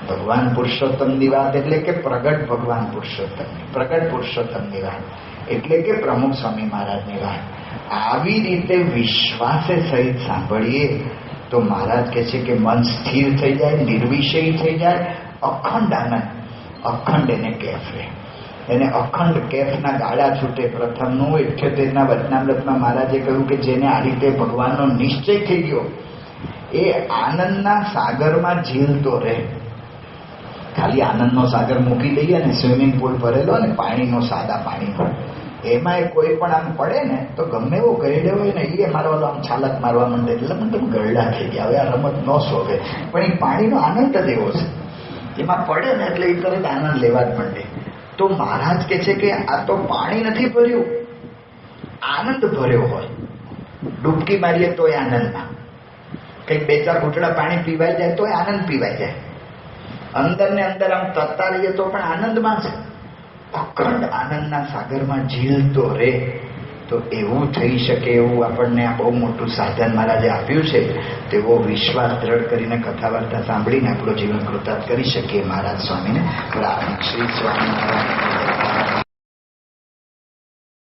ભગવાન પુરુષોત્તમની વાત એટલે કે પ્રગટ ભગવાન પુરુષોત્તમની, પ્રગટ પુરુષોત્તમની વાત એટલે કે પ્રમુખ સ્વામી મહારાજની વાત આવી રીતે વિશ્વાસે સહિત સાંભળીએ તો મહારાજ કહે છે કે મન સ્થિર થઈ જાય, નિર્વિષય થઈ જાય, અખંડ આનંદ, અખંડ એને કેફ રહે, એને અખંડ કેફના ગાળા છૂટે. પ્રથમનું 78ના વચનામૃતમાં મહારાજે કહ્યું કે જેને આ રીતે ભગવાનનો નિશ્ચય થઈ ગયો એ આનંદના સાગરમાં ઝીલતો રહે. ખાલી આનંદનો સાગર મૂકી દઈએ ને સ્વિમિંગ પુલ ભરેલો ને પાણીનો, સાદા પાણીનો, એમાં એ કોઈ પણ આમ પડે ને તો ગમે એવો ગરડે હોય ને એ મારવાનો આમ છાલક મારવા માંડે એટલે મને ગરડા થઈ ગયા, હવે આ રમત ન શોભે. પણ એ પાણીનો આનંદ જ એવો છે, એમાં પડે ને એટલે એ તરત આનંદ લેવા જ માંડે. તો મહારાજ કહે છે કે આ તો પાણી નથી ભર્યું, આનંદ ભર્યો હોય. ડૂબકી મારીએ તોય આનંદમાં, કંઈક 2-4 ઘૂંટડા પાણી પીવાઈ જાય તોય આનંદ પીવાઈ જાય, અંદર ને અંદર આમ તરતા રહીએ તો પણ આનંદમાં છે. અખંડ આનંદના સાગરમાં ઝીલતો રહે. તો એવું થઈ શકે એવું આપણને આ બહુ મોટું સાધન મહારાજે આપ્યું છે. તેવો વિશ્વાસ દ્રઢ કરીને કથા વાર્તા સાંભળીને આપણું જીવન કૃતાર્થ કરી શકીએ. મહારાજ સ્વામીને પ્રાર્થના. શ્રી સ્વામિનારાયણ.